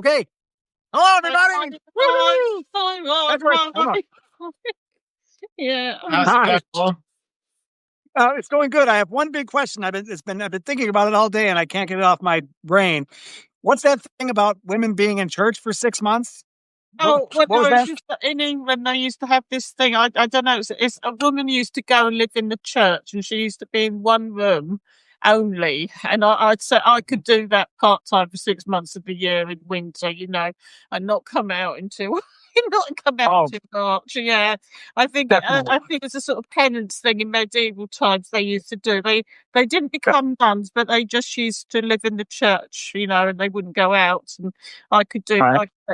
Okay. Hello, everybody. Woo-hoo! That's right. Come on. Yeah. Hi. It's going good. I have one big question. I've been thinking about it all day, and I can't get it off my brain. What's that thing about women being in church for 6 months? What was that? In England, they used to have this thing. I don't know. It's a woman used to go and live in the church, and she used to be in one room only. And I'd say I could do that part time for 6 months of the year in winter, and not come out until until March. Yeah, I think it's a sort of penance thing in medieval times. They used to do. They didn't become nuns, but they just used to live in the church, and they wouldn't go out. And I could do.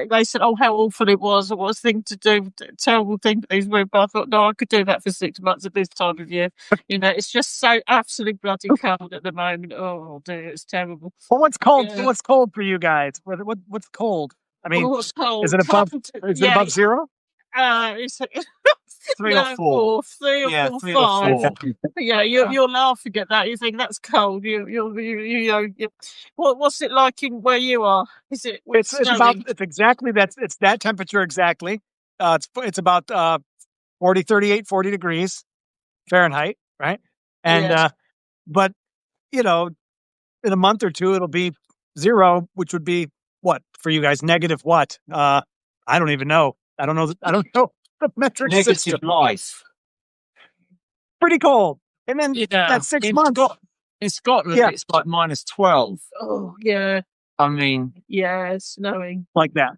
They said, "Oh, how awful it was! What was thing to do? Terrible thing for these women." But I thought, no, I could do that for 6 months at this time of year. It's just so absolutely bloody cold at the moment. Oh dear, it's terrible. Well, what's cold? Yeah. What's cold for you guys? What's cold? I mean, what's cold? Is it above? Is it above zero? It's 3 or 4. 3 or 4, 3 5. or 4. Yeah, you're laughing at that. You think that's cold. What's it like in where you are? Is it? It's that temperature exactly. It's about 40 degrees Fahrenheit, right? And but in a month or two it'll be 0, which would be what for you guys? Negative what? I don't even know. I don't know the metric Negative system. life. Pretty cold. And then that's 6 months. In Scotland, it's like -12. Oh, yeah. I mean... Yeah, it's snowing. Like that.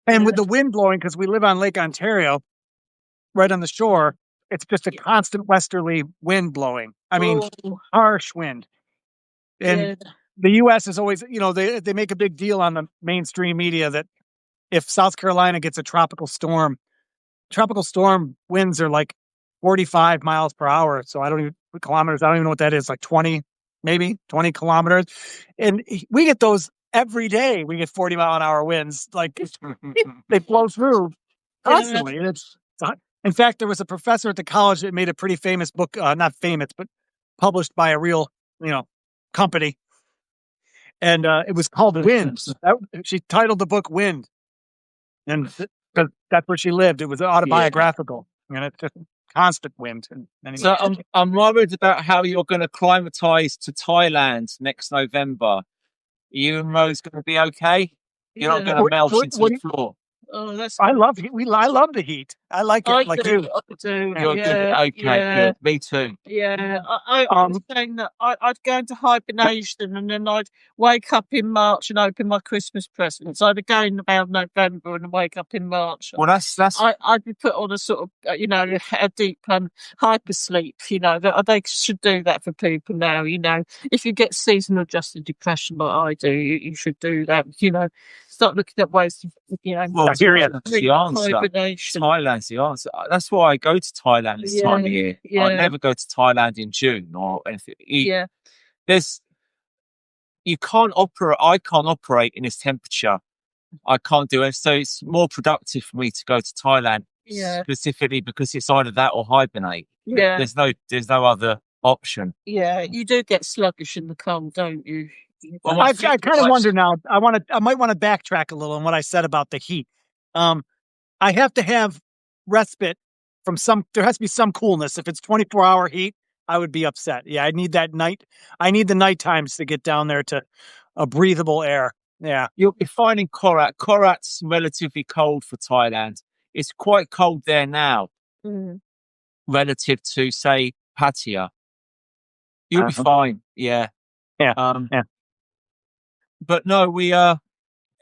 And with the wind blowing, because we live on Lake Ontario, right on the shore, it's just a constant westerly wind blowing. I mean, harsh wind. And the U.S. is always, they make a big deal on the mainstream media that if South Carolina gets a tropical storm winds are like 45 miles per hour. So kilometers. I don't even know what that is. Like 20 kilometers. And we get those every day. We get 40-mile-an-hour winds. Like they blow through constantly. In fact, there was a professor at the college that made a pretty famous book, not famous, but published by a real, company. And it was called Wind. She titled the book Wind. And because that's where she lived. It was autobiographical. And it's just constant wind. So I'm worried about how you're going to climatize to Thailand next November. Are you and Rose going to be okay? You're not going to melt into the floor. Oh, that's. I love heat. I love the heat. I like it. I do. You're good. Okay, good. Me too. Yeah, I was saying that I'd go into hibernation and then I'd wake up in March and open my Christmas presents. I'd go in about November and wake up in March. Well, that's. I'd be put on a sort of a deep hypersleep. They should do that for people now. If you get seasonal adjusted depression like I do, you should do that. Start looking at ways to, Well, that's the answer. Thailand's the answer. That's why I go to Thailand this time of year. Yeah. I never go to Thailand in June or anything. You can't operate. I can't operate in this temperature. I can't do it. So it's more productive for me to go to Thailand specifically because it's either that or hibernate. Yeah. There's no other option. Yeah, you do get sluggish in the cold, don't you? Well, I kind of wonder now. I might want to backtrack a little on what I said about the heat. I have to have respite from there has to be some coolness. If it's 24-hour heat, I would be upset. Yeah, I need that night. I need the night times to get down there to a breathable air. Yeah. You'll be fine in Korat. Korat's relatively cold for Thailand. It's quite cold there now relative to, say, Pattaya. You'll be fine. Yeah. Yeah. But no,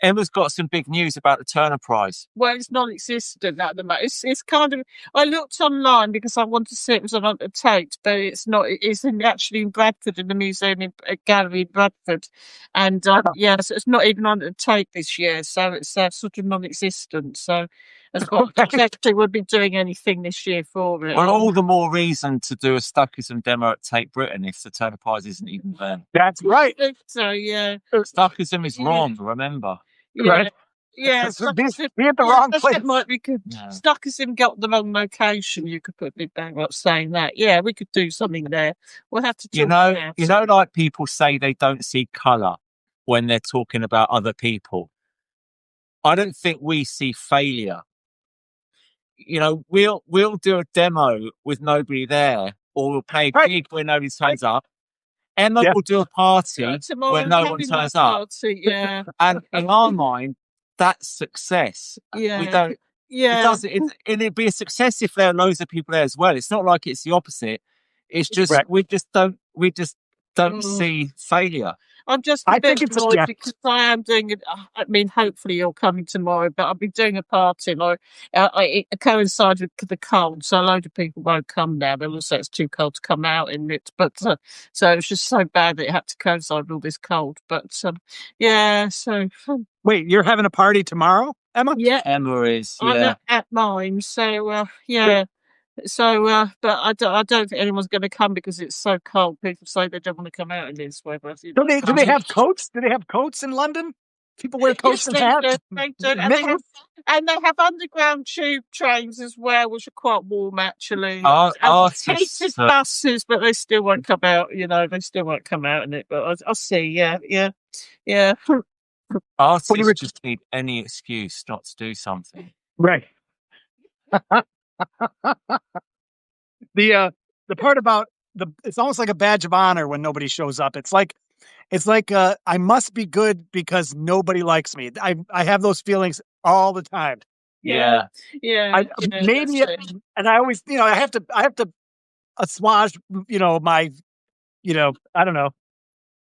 Emma's got some big news about the Turner Prize. Well, it's non-existent at the moment. It's kind of. I looked online because I wanted to see it was on a tape, but it's not. It's actually in Bradford in the museum gallery in Bradford, and so it's not even on a tape this year. So it's sort of non-existent. So as well, actually, we'll be doing anything this year for it. Well, all the more reason to do a Stuckism demo at Take Britain if the Turner Prize isn't even there. That's right. So yeah, Stuckism is wrong. Remember. Right. Yeah, be at the wrong place. That might be good. Stuckism got the wrong location. You could put me back up saying that. Yeah, we could do something there. We'll have to. Like people say they don't see colour when they're talking about other people. I don't think we see failure. You know, we'll do a demo with nobody there, or we'll play a Right. gig where nobody turns up. Emma Yeah. will do a party where no one having turns my up, party, yeah. and in our mind, that's success. Yeah. We don't. It Yeah. doesn't. And it'd be a success if there are loads of people there as well. It's not like it's the opposite. It's just Right. we just don't Mm. see failure. I'm just a I bit think it's annoyed yeah. because I am doing it. I mean, hopefully you're coming tomorrow, but I'll be doing a party. Like, it coincides with the cold, so a load of people won't come now. They will say it's too cold to come out in it, but so it's just so bad that it had to coincide with all this cold. But yeah, so Wait, you're having a party tomorrow, Emma? yeah, Emma is, I'm yeah. at mine. So yeah. So, but I don't think anyone's going to come because it's so cold. People say they don't want to come out in this weather. Do they have coats? Do they have coats in London? People wear coats and hats. They do. And they have underground tube trains as well, which are quite warm actually. Artists, Heated buses, but they still won't come out. You know, they still won't come out in it. But I'll see. Yeah. artists just need any excuse not to do something. Right. The part about it's almost like a badge of honor when nobody shows up. It's like I must be good because nobody likes me. I have those feelings all the time. Yeah. Maybe, and I always, I have to assuage, my, I don't know,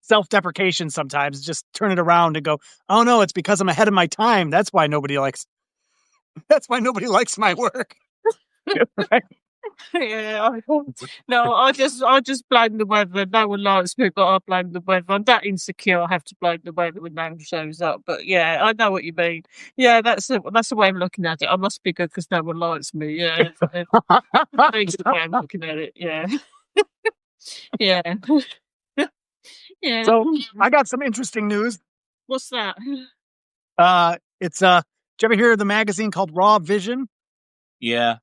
self-deprecation sometimes. Just turn it around and go, oh no, it's because I'm ahead of my time. That's why nobody likes my work. Right? Yeah, I just blame the weather. No one likes me, but I blame the weather. I'm that insecure. I have to blame the weather when no one shows up. But yeah, I know what you mean. Yeah, that's the way I'm looking at it. I must be good because no one likes me. Yeah, that's the way I'm looking at it. Yeah, yeah, yeah. So I got some interesting news. What's that? It's did you ever hear of the magazine called Raw Vision? Yeah.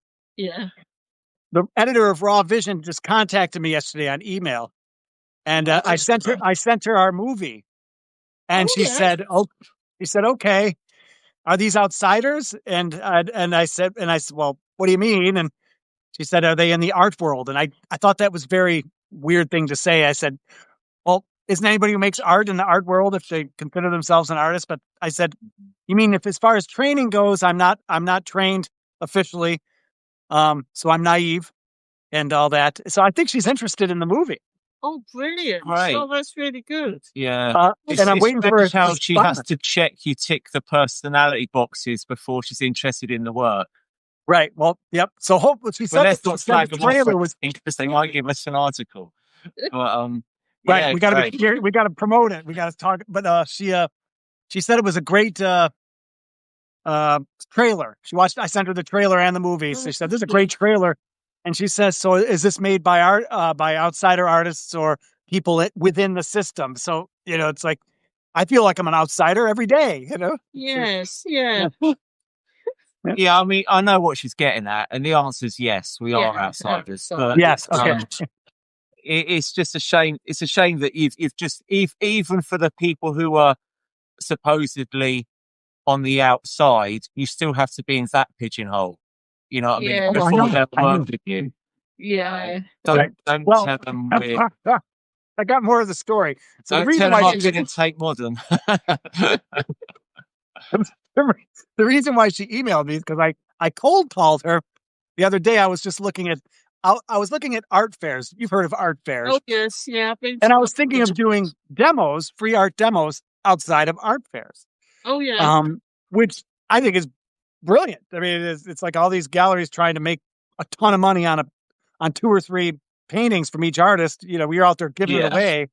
The editor of Raw Vision just contacted me yesterday on email, and I sent her our movie, and she said, okay, are these outsiders? And I said, well, what do you mean? And she said, are they in the art world? And I thought that was a very weird thing to say. I said, well, isn't anybody who makes art in the art world if they consider themselves an artist? But I said, you mean if as far as training goes, I'm not trained officially. So I'm naive and all that. So I think she's interested in the movie. Oh, brilliant. Right. Oh, that's really good. Yeah. And I'm waiting for how she has to check you tick the personality boxes before she's interested in the work. Right. Well, yep. So hopefully she said the trailer was interesting. They might give us an article. But, right. Yeah, we got to promote it. We got to talk. But she said it was a great trailer. I sent her the trailer and the movie. So she said, this is a great trailer. And she says, so is this made by by outsider artists or people within the system? So, it's like, I feel like I'm an outsider every day, Yes. Yeah. Yeah, I mean, I know what she's getting at. And the answer is yes, we are outsiders. But yes. Okay. It's just a shame. It's a shame that you've just, even for the people who are supposedly on the outside, you still have to be in that pigeonhole. You know what I mean? Before they'll work with you. Yeah. Don't tell them we're... I got more of the story. So don't tell them I didn't take modern. The reason why she emailed me is because I cold called her the other day. I was just looking at art fairs. You've heard of art fairs. Oh, yes. Yeah. And I was thinking of doing free art demos outside of art fairs. Oh, yeah. Which I think is brilliant. I mean, it's like all these galleries trying to make a ton of money on 2 or 3 paintings from each artist. We're out there giving it away.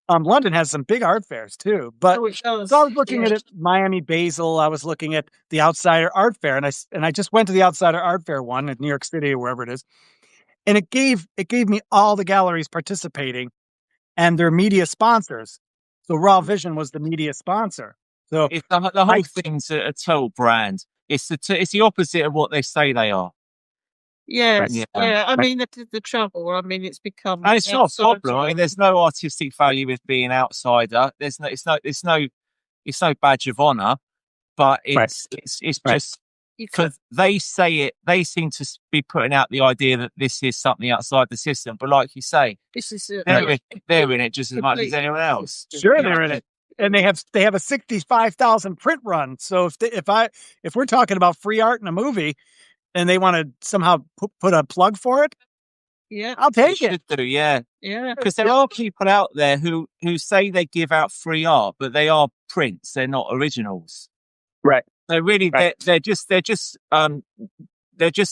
London has some big art fairs too, but so I was looking at it, Miami Basel. I was looking at the Outsider Art Fair, and I just went to the Outsider Art Fair one in New York City or wherever it is, and it gave me all the galleries participating and their media sponsors. So Raw Vision was the media sponsor. So it's the whole thing's a total brand. It's the opposite of what they say they are. Yes, yeah. I mean, the trouble. I mean, it's become. And it's not a problem. I mean, there's no artistic value with being outsider. It's no badge of honor. but it's just because they say it. They seem to be putting out the idea that this is something outside the system. But like you say, This is they're in it just as much as anyone else. Sure, they're in it, and they have a 65,000 print run. So if we're talking about free art in a movie, and they want to somehow put a plug for it, I'll take it. Should do, yeah. Because there are people out there who say they give out free art, but they are prints. They're not originals. Right. So really, they're just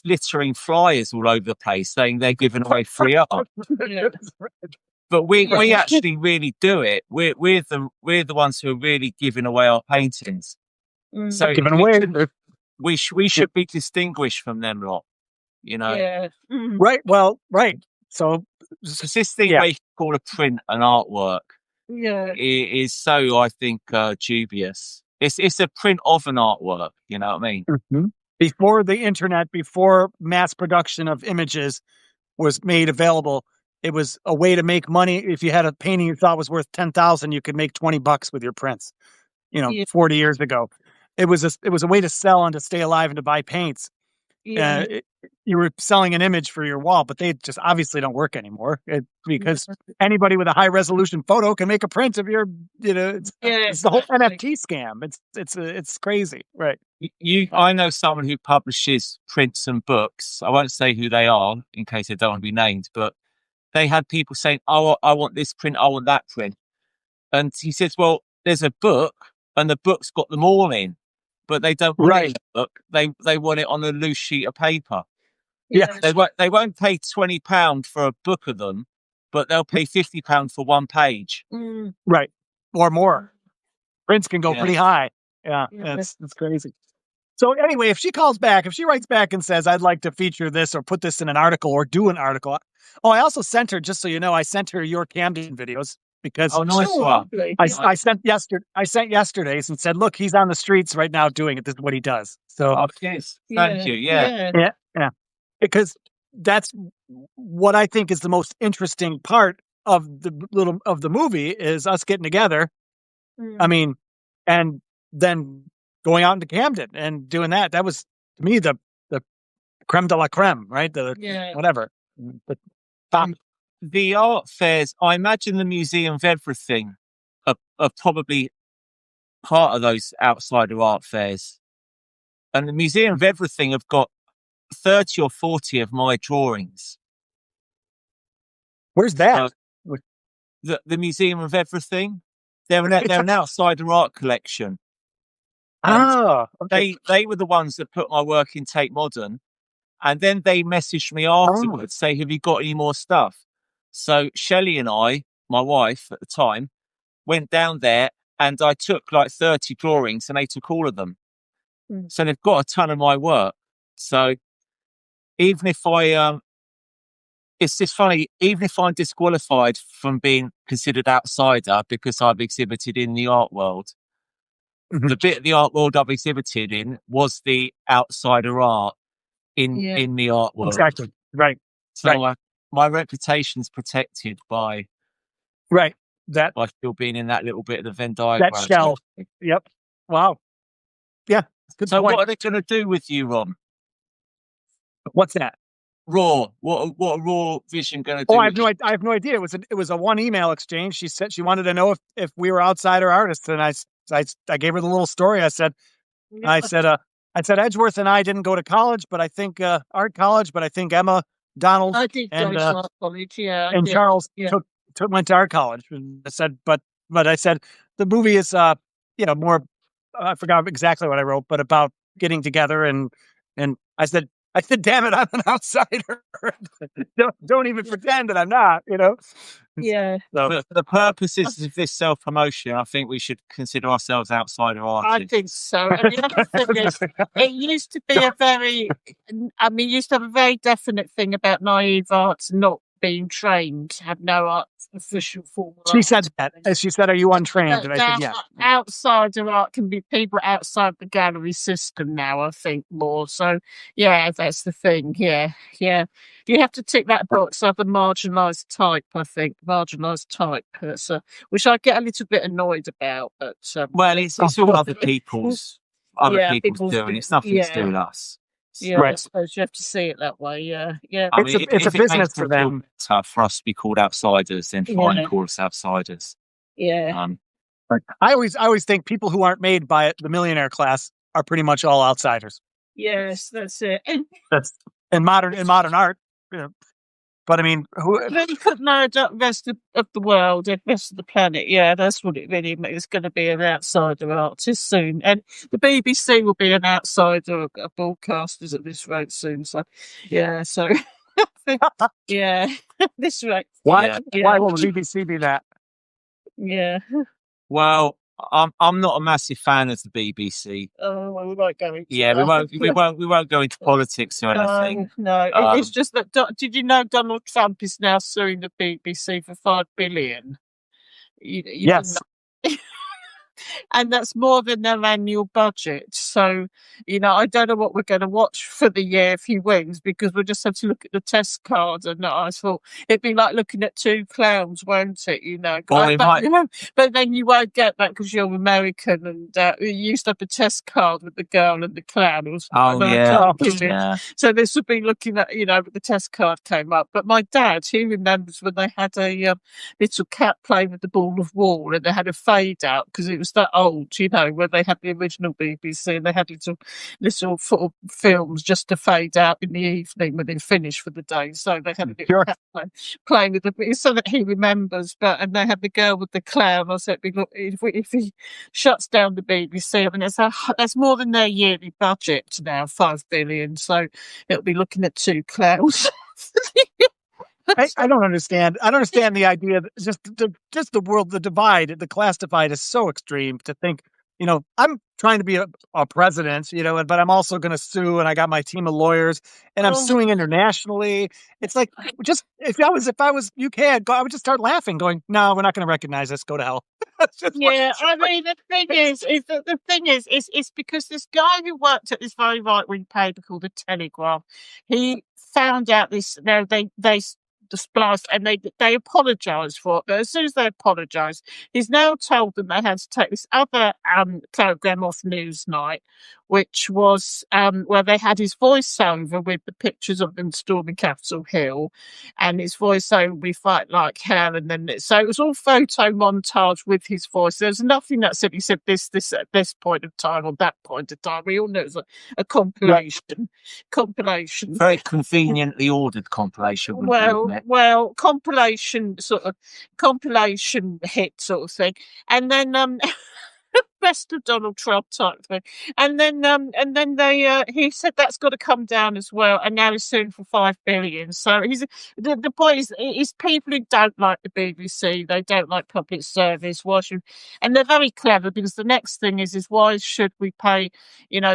littering flyers all over the place, saying they're giving away free art. But we actually really do it. We're the ones who are really giving away our paintings. So giving away, we should be distinguished from them lot. You know. Yeah. Right. Well. Right. So this thing where you call a print an artwork, is so, I think, dubious. It's a print of an artwork. You know what I mean? Mm-hmm. Before the internet, before mass production of images was made available, it was a way to make money. If you had a painting you thought was worth $10,000, you could make $20 with your prints. 40 years ago, it was a way to sell and to stay alive and to buy paints. You were selling an image for your wall, but they just obviously don't work anymore because anybody with a high resolution photo can make a print of your, it's the whole NFT scam. It's crazy. Right. I know someone who publishes prints and books. I won't say who they are in case they don't want to be named, but they had people saying, "Oh, I want this print. I want that print." And he says, "Well, there's a book and the book's got them all in. But they don't want it in the book. They want it on a loose sheet of paper. Yeah, they won't pay £20 for a book of them, but they'll pay £50 for one page. Right, or more. Prints can go pretty high. Yeah, that's crazy. So anyway, if she writes back and says, "I'd like to feature this or put this in an article or do an article." Oh, I also sent her, just so you know, I sent her your Camden videos. Because nice one. I sent yesterday's and said, "Look, he's on the streets right now doing it. This is what he does." So, yes, thank you. Yeah. Because that's what I think is the most interesting part of the movie is us getting together. I mean, and then going out into Camden and doing that. That was, to me, the creme de la creme, right? Whatever. The top. The art fairs, I imagine the Museum of Everything are probably part of those outsider art fairs. And the Museum of Everything have got 30 or 40 of my drawings. Where's that? The Museum of Everything. They're an outsider art collection. Okay. They were the ones that put my work in Tate Modern. And then they messaged me afterwards, say, "Have you got any more stuff?" So Shelley and I, my wife at the time, went down there and I took like 30 drawings and they took all of them. So they've got a ton of my work. So even if it's just funny, even if I'm disqualified from being considered outsider because I've exhibited in the art world, the bit of the art world I've exhibited in was the outsider art in the art world. Exactly. Right. So my reputation's protected by by still being in that little bit of the Venn diagram. That shell. Yep. Wow. Yeah. Good so point. What are they going to do with you, Ron? What's that? Raw. What are Raw Vision going to do? Oh, I have no idea. It was a one email exchange. She said she wanted to know if we were outsider artists, and I gave her the little story. I said Edgeworth and I didn't go to college, but I think art college. But I think Emma Donald and art college, and Charles went to art college. And I said, but I said the movie is more. I forgot exactly what I wrote, but about getting together and I said, damn it, I'm an outsider. don't even pretend that I'm not. Yeah. So, for the purposes of this self-promotion, I think we should consider ourselves outsider artists. I think so. And the other thing is, it used to be used to have a very definite thing about naive arts not being trained, have no art official formal. She said that. She said, "Are you untrained?" And I said, "Yeah." Outsider art can be people outside the gallery system now, I think, more. So, yeah, that's the thing. Yeah. You have to tick that box of the marginalised type, I think. Marginalised type, which I get a little bit annoyed about. But well, it's all other people's other people's doing. It's nothing to do with us. Yeah, Right. I suppose you have to see it that way. Yeah, yeah. I mean, It's a if it business makes for them feel them. better for us to be called outsiders, then fine, Yeah. call us outsiders. Yeah. I always think people who aren't made by the millionaire class are pretty much all outsiders. Yes, that's it. And That's in modern art. You know. But I mean, then you put no the rest of the world, the rest of the planet. Yeah, that's what it really means. It's going to be an outsider artist soon, and the BBC will be an outsider broadcasters at this rate soon. So, yeah. So, yeah, this rate. why Yeah. will the BBC be that? Yeah. Well, I'm not a massive fan of the BBC. Oh, well, we won't go into Yeah, that. we won't go into politics or anything. No. It's just that. Did you know Donald Trump is now suing the BBC for $5 billion? You Yes. and that's more than their annual budget. So, I don't know what we're going to watch for the year if he wins, because we'll just have to look at the test card. And I thought it'd be like looking at two clowns, won't it? But then you won't get that because you're American, and you used to have a test card with the girl and the clown. Yeah. So this would be looking at, the test card came up. But my dad, he remembers when they had a little cat playing with the ball of wool, and they had a fade out because it was that old, where they had the original BBC and they had little sort of films just to fade out in the evening when they finished for the day. So they had a little cat playing with the, so that he remembers. And they had the girl with the clown. I said, look, if he shuts down the BBC, I mean, that's more than their yearly budget now, $5 billion. So it'll be looking at two clowns. I don't understand. I don't understand the idea that just the world, the class divide is so extreme to think, I'm trying to be a president, but I'm also going to sue, and I got my team of lawyers, and I'm suing internationally. It's like, just if I was UK, I would just start laughing, going, "No, we're not going to recognize this. Go to hell." I mean, the thing is, it's because this guy who worked at this very right-wing paper called The Telegraph, he found out this. They spliced, and they apologised for it. But as soon as they apologised, he's now told them they had to take this other programme off Newsnight, which was where they had his voiceover with the pictures of them storming Capitol Hill, and his voiceover "We fight like hell," and then so it was all photo montage with his voice. There's nothing that said he said this at this point of time or that point of time. We all know it was a compilation. Very conveniently ordered compilation. Well, compilation hit sort of thing, and then best of Donald Trump type thing, and then they he said that's got to come down as well, and now he's suing for $5 billion. So the point is people who don't like the BBC, they don't like public service. And they're very clever, because the next thing is why should we pay?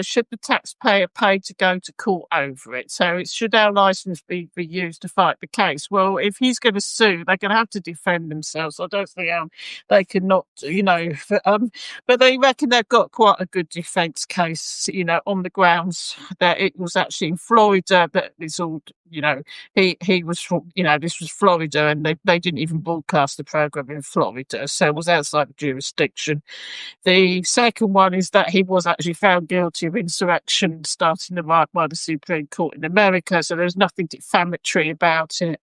Should the taxpayer pay to go to court over it? So should our license be used to fight the case? Well, if he's going to sue, they're going to have to defend themselves. I don't see how they can not, but they reckon they've got quite a good defence case, on the grounds that it was actually in Florida, that this all, he was from, this was Florida, and they didn't even broadcast the programme in Florida, so it was outside the jurisdiction. The second one is that he was actually found guilty of insurrection starting the riot by the Supreme Court in America, so there's nothing defamatory about it.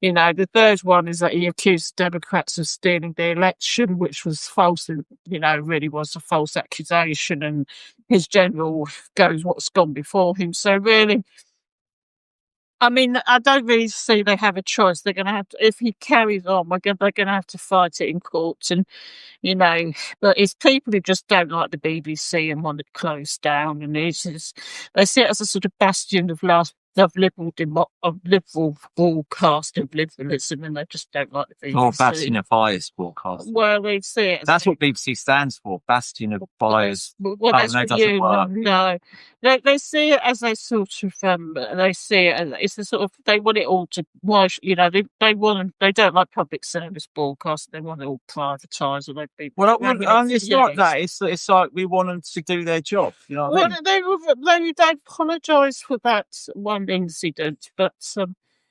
The third one is that he accused Democrats of stealing the election, which was false, and, really was a false accusation, and his general goes what's gone before him. So really, I mean, I don't really see they have a choice. They're going to have to, if he carries on, they're going to have to fight it in court. And, but it's people who just don't like the BBC and want it closed down. And they see it as a sort of bastion of liberal broadcast of liberalism, and they just don't like the BBC. Or bastion of bias broadcast. Well, they see it. That's what BBC stands for, bastion of bias. Well, that's no, it doesn't work. No, they see it as a sort of they see it as it's a sort of, they want it all to, they don't like public service broadcast. They want it all privatised, or it's like that. It's like we want them to do their job. You know what I mean? They apologise for that one incident, but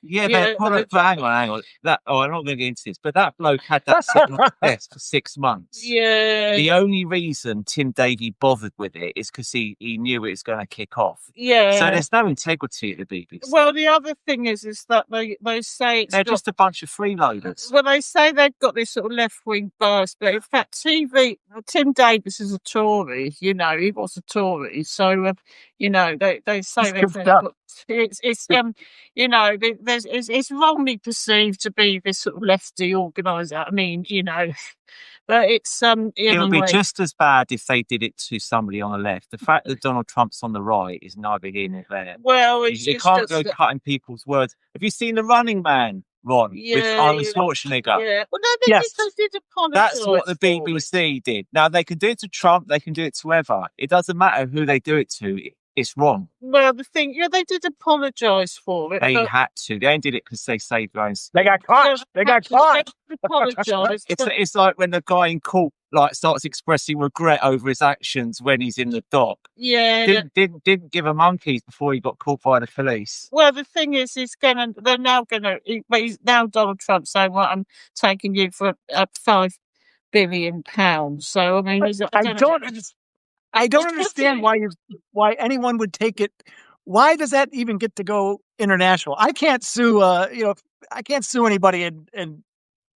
Yeah, but hang on. I'm not going to get into this, but that bloke had that sitting on his desk for 6 months. Yeah. The only reason Tim Davie bothered with it is because he knew it was going to kick off. Yeah. So there's no integrity at the BBC. Well, the other thing is that they say they're just a bunch of freeloaders. Well, they say they've got this sort of left-wing bias, but in fact, Tim Davis is a Tory. You know, he was a Tory, so you know they say they've got, it's you know it's wrongly perceived to be this sort of lefty organiser. I mean, you know. But it's it would be just as bad if they did it to somebody on the left. The fact that Donald Trump's on the right is neither here nor there. Well, you can't go cutting people's words. Have you seen The Running Man, Ron? With Arnold Schwarzenegger. Yeah. Well, no, they did apologise. That's what the BBC did. Now they can do it to Trump. They can do it to whoever. It doesn't matter who they do it to. It's wrong. Well, the thing, they did apologise for it. They had to. They only did it because they saved their own. They got caught. They got caught. Apologise. It's like when the guy in court starts expressing regret over his actions when he's in the dock. Yeah. Didn't give a monkeys before he got caught by the police. Well, the thing is, they're now he's now Donald Trump saying, "Well, I'm taking you for £5 billion." So I mean, I don't understand why anyone would take it. Why does that even get to go international? I can't sue. I can't sue anybody in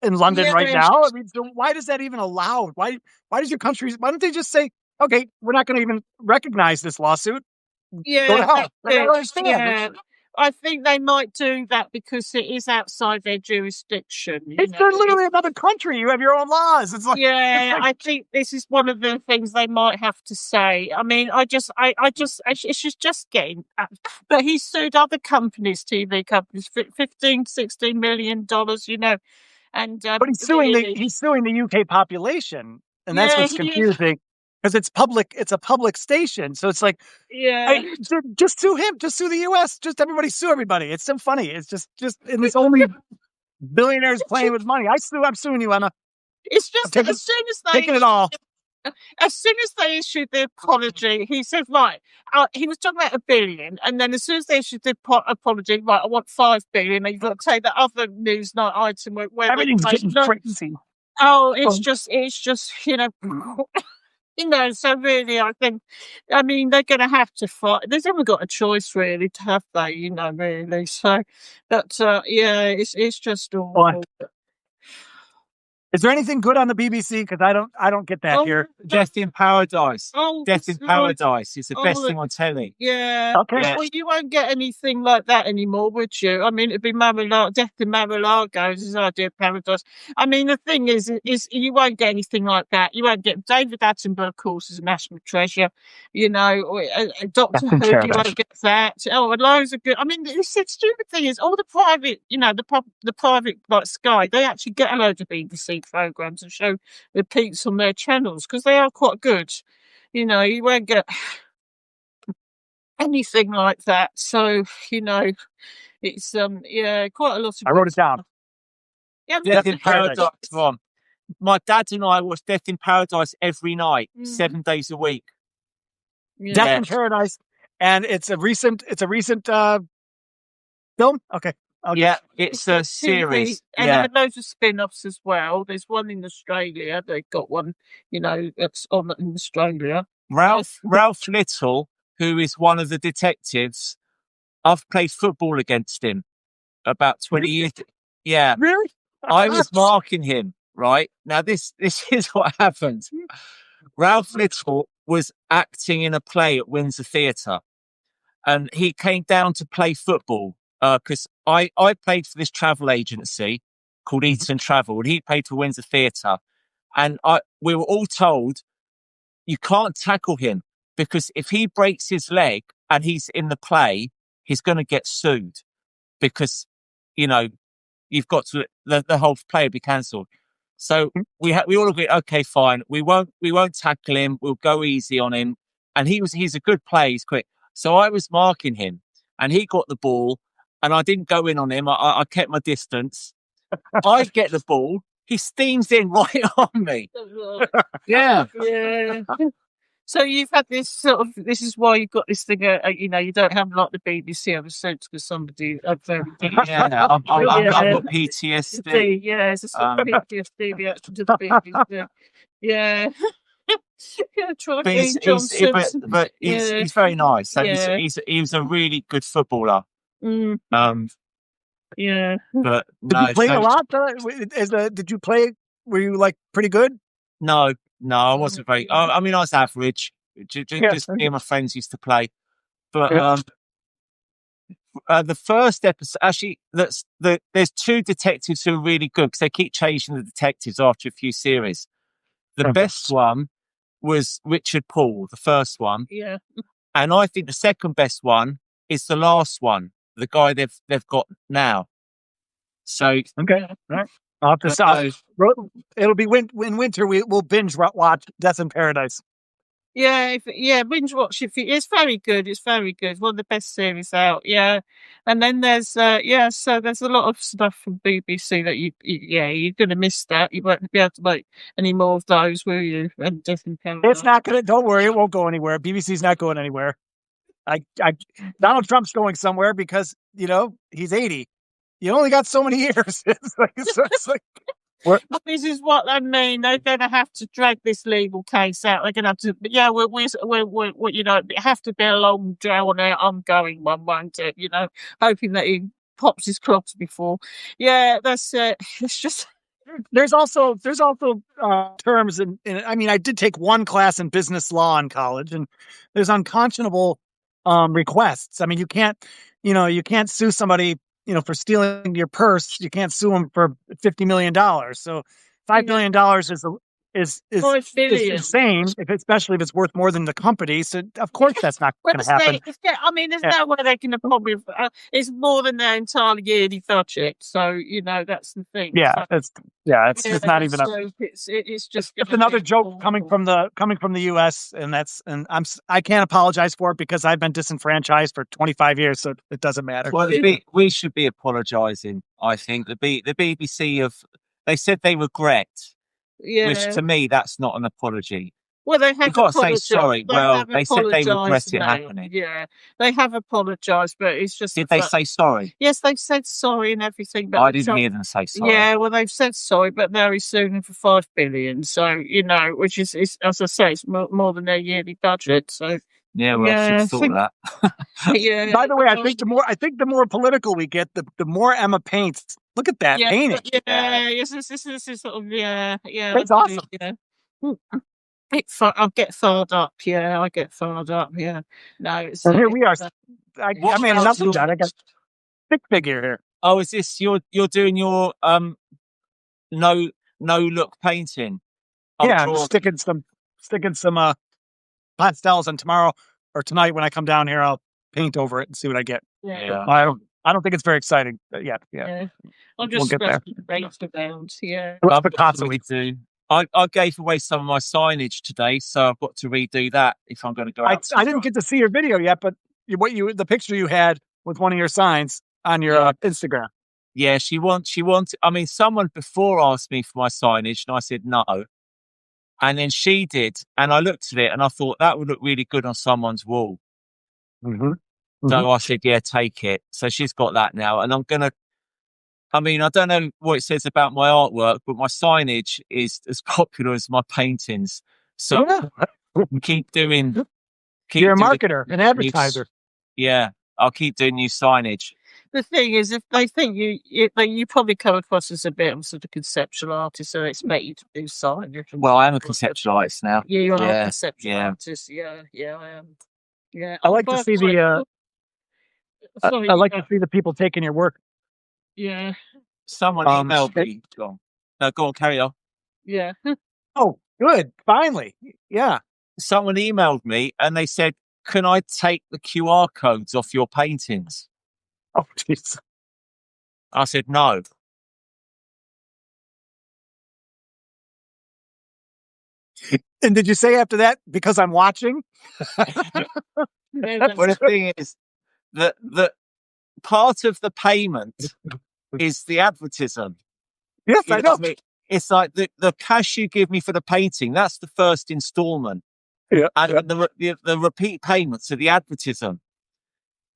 London right now. I mean, so why does that even allow? Why does your country? Why don't they just say, okay, we're not going to even recognize this lawsuit? Yeah, go to hell. I don't understand. Yeah. I think they might do that because it is outside their jurisdiction. They're literally another country. You have your own laws. It's like, I think this is one of the things they might have to say. I mean, it's just getting. But he sued other companies, TV companies, $15-16 million. You know, and but he's suing the UK population, and that's what's confusing. Because it's public, it's a public station, so it's like, just sue him, just sue the U.S., just everybody sue everybody. It's so funny. It's just, and it's only billionaires playing with money. I'm suing you, Emma. It's just as soon as they taking it all. As soon as they issued the apology, he said, right, he was talking about $1 billion, and then as soon as they issued the apology, right, I want $5 billion, and you've got to take that other news night item where everything's getting crazy. Oh, it's just, so really, I mean, they're going to have to fight. They've never got a choice, really, to have they, really. So, but, it's just awful. Is there anything good on the BBC? Because I don't get that here. Death in Paradise. Death in Paradise is the best thing on telly. Yeah. Okay. Yeah. Well, you won't get anything like that anymore, would you? I mean, it'd be Death in Mar-a-Lago is his idea of paradise. I mean, the thing is you won't get anything like that. You won't get David Attenborough, of course, is a national treasure. Or Doctor Who, you won't get that. Oh, and loads of good. I mean, the stupid thing is all the private, the private like Sky, they actually get a load of BBC programs and show repeats on their channels because they are quite good. You won't get anything like that. So it's quite a lot of. I wrote it down. Yeah, Death in Paradise. Ron. My dad and I watch Death in Paradise every night, 7 days a week. Yeah. Death in Paradise, and it's a recent film. Okay. It's a series. And there are loads of spin-offs as well. There's one in Australia. They've got one, that's on in Australia. Ralph Little, who is one of the detectives, I've played football against him about 20 years. Yeah. Really? I was marking him, right? Now, this is what happened. Ralph Little was acting in a play at Windsor Theatre, and he came down to play football. Because I played for this travel agency called Eton Travel, and he played for Windsor Theatre. And we were all told, you can't tackle him because if he breaks his leg and he's in the play, he's going to get sued because, you've got to, the whole play will be cancelled. So we all agreed, okay, fine. We won't tackle him. We'll go easy on him. And he's a good player. He's quick. So I was marking him and he got the ball. And I didn't go in on him. I kept my distance. I get the ball. He steams in right on me. Yeah. So you've had this sort of. This is why you've got this thing. You know, you don't have like the BBC ever since because somebody very Yeah, I've got PTSD. Yeah, it's a sort of PTSD reaction to the BBC. Yeah. Yeah, try But Dean Johnson. he's very nice. So Yeah. he's a really good footballer. Mm, yeah. But Did no, you play a lot? Did you play? Were you like pretty good? No, I wasn't very. I mean, I was average. Just me and my friends used to play. But the first episode, actually, there's two detectives who are really good because they keep changing the detectives after a few series. The best one was Richard Paul, the first one. Yeah. And I think the second best one is the last one, the guy they've got now. So okay, all right. I'll have to stop. It'll be in winter. We'll binge watch Death in Paradise. Yeah, binge watch it. It's very good. It's very good. One of the best series out. Yeah, and then there's so there's a lot of stuff from BBC that you're gonna miss that. You won't be able to make any more of those, will you? And Death in Paradise. It's not gonna. Don't worry, it won't go anywhere. BBC's not going anywhere. Donald Trump's going somewhere because he's 80. You only got so many years. It's like this is what they mean. They're going to have to drag this legal case out. They're going to have to. But yeah, we're it have to be a long, drawn out, ongoing one, won't it? Hoping that he pops his clogs before. Yeah, that's it. It's just. There's also terms in. I mean, I did take one class in business law in college, and there's unconscionable requests. I mean, you can't sue somebody for stealing your purse. You can't sue them for $50 million. So $5 billion is insane, especially if it's worth more than the company. So of course that's not going to happen. I mean, there's no way they can probably. It's more than their entire yearly budget. So that's the thing. Yeah, so, it's not even. It's just. It's another joke coming from the U.S. and I can't apologize for it because I've been disenfranchised for 25 years, so it doesn't matter. Well, we should be apologising. I think the BBC they said they regret. Yeah. Which to me, that's not an apology. Well, they have got to say sorry. They said they regret it happening. Yeah, they have apologised, but it's just. Did they say sorry? Yes, they've said sorry and everything. But I didn't hear them say sorry. Yeah, well, they've said sorry, but now he's suing them for $5 billion. So which is as I say, it's more than their yearly budget. So. Yeah, well, I should thought that. Yeah. By the way, I think the more political we get, the more Emma paints. Look at that painting. Yeah, yes, this is sort of That's awesome. I'll get fired up. Yeah, I get fired up. Yeah, no. It's, here we are. I mean, nothing done. I got stick figure here. Oh, is this you're doing your no look painting? I'm sticking some pastels, and tomorrow or tonight when I come down here, I'll paint over it and see what I get. Yeah. I don't think it's very exciting, but yeah. I'm just around. Yeah. Well, Picasso we do. I gave away some of my signage today, so I've got to redo that if I'm going to go out. I didn't get to see your video yet, but the picture you had with one of your signs on your Instagram. Yeah, she wanted. I mean, someone before asked me for my signage, and I said no. And then she did, and I looked at it, and I thought that would look really good on someone's wall. Mm-hmm. So I said, yeah, take it. So she's got that now. And I don't know what it says about my artwork, but my signage is as popular as my paintings. So keep doing. You're a marketer, an advertiser. I'll keep doing new signage. The thing is, if they think you probably come across as a bit of sort of conceptual artist, so they expect you to do signage. Well, I am a conceptual artist now. Yeah, you're a conceptual artist. Yeah, I am. Yeah, I like to see I like to see the people taking your work. Yeah. Someone emailed me. Go on, carry on. Yeah. Oh, good. Finally. Yeah. Someone emailed me and they said, can I take the QR codes off your paintings? Oh, jeez. I said, no. And did you say after that, because I'm watching? Well, the thing is, the part of the payment is the advertisement. Yes, I know. It's like the cash you give me for the painting, that's the first installment. And the repeat payments of the advertisement.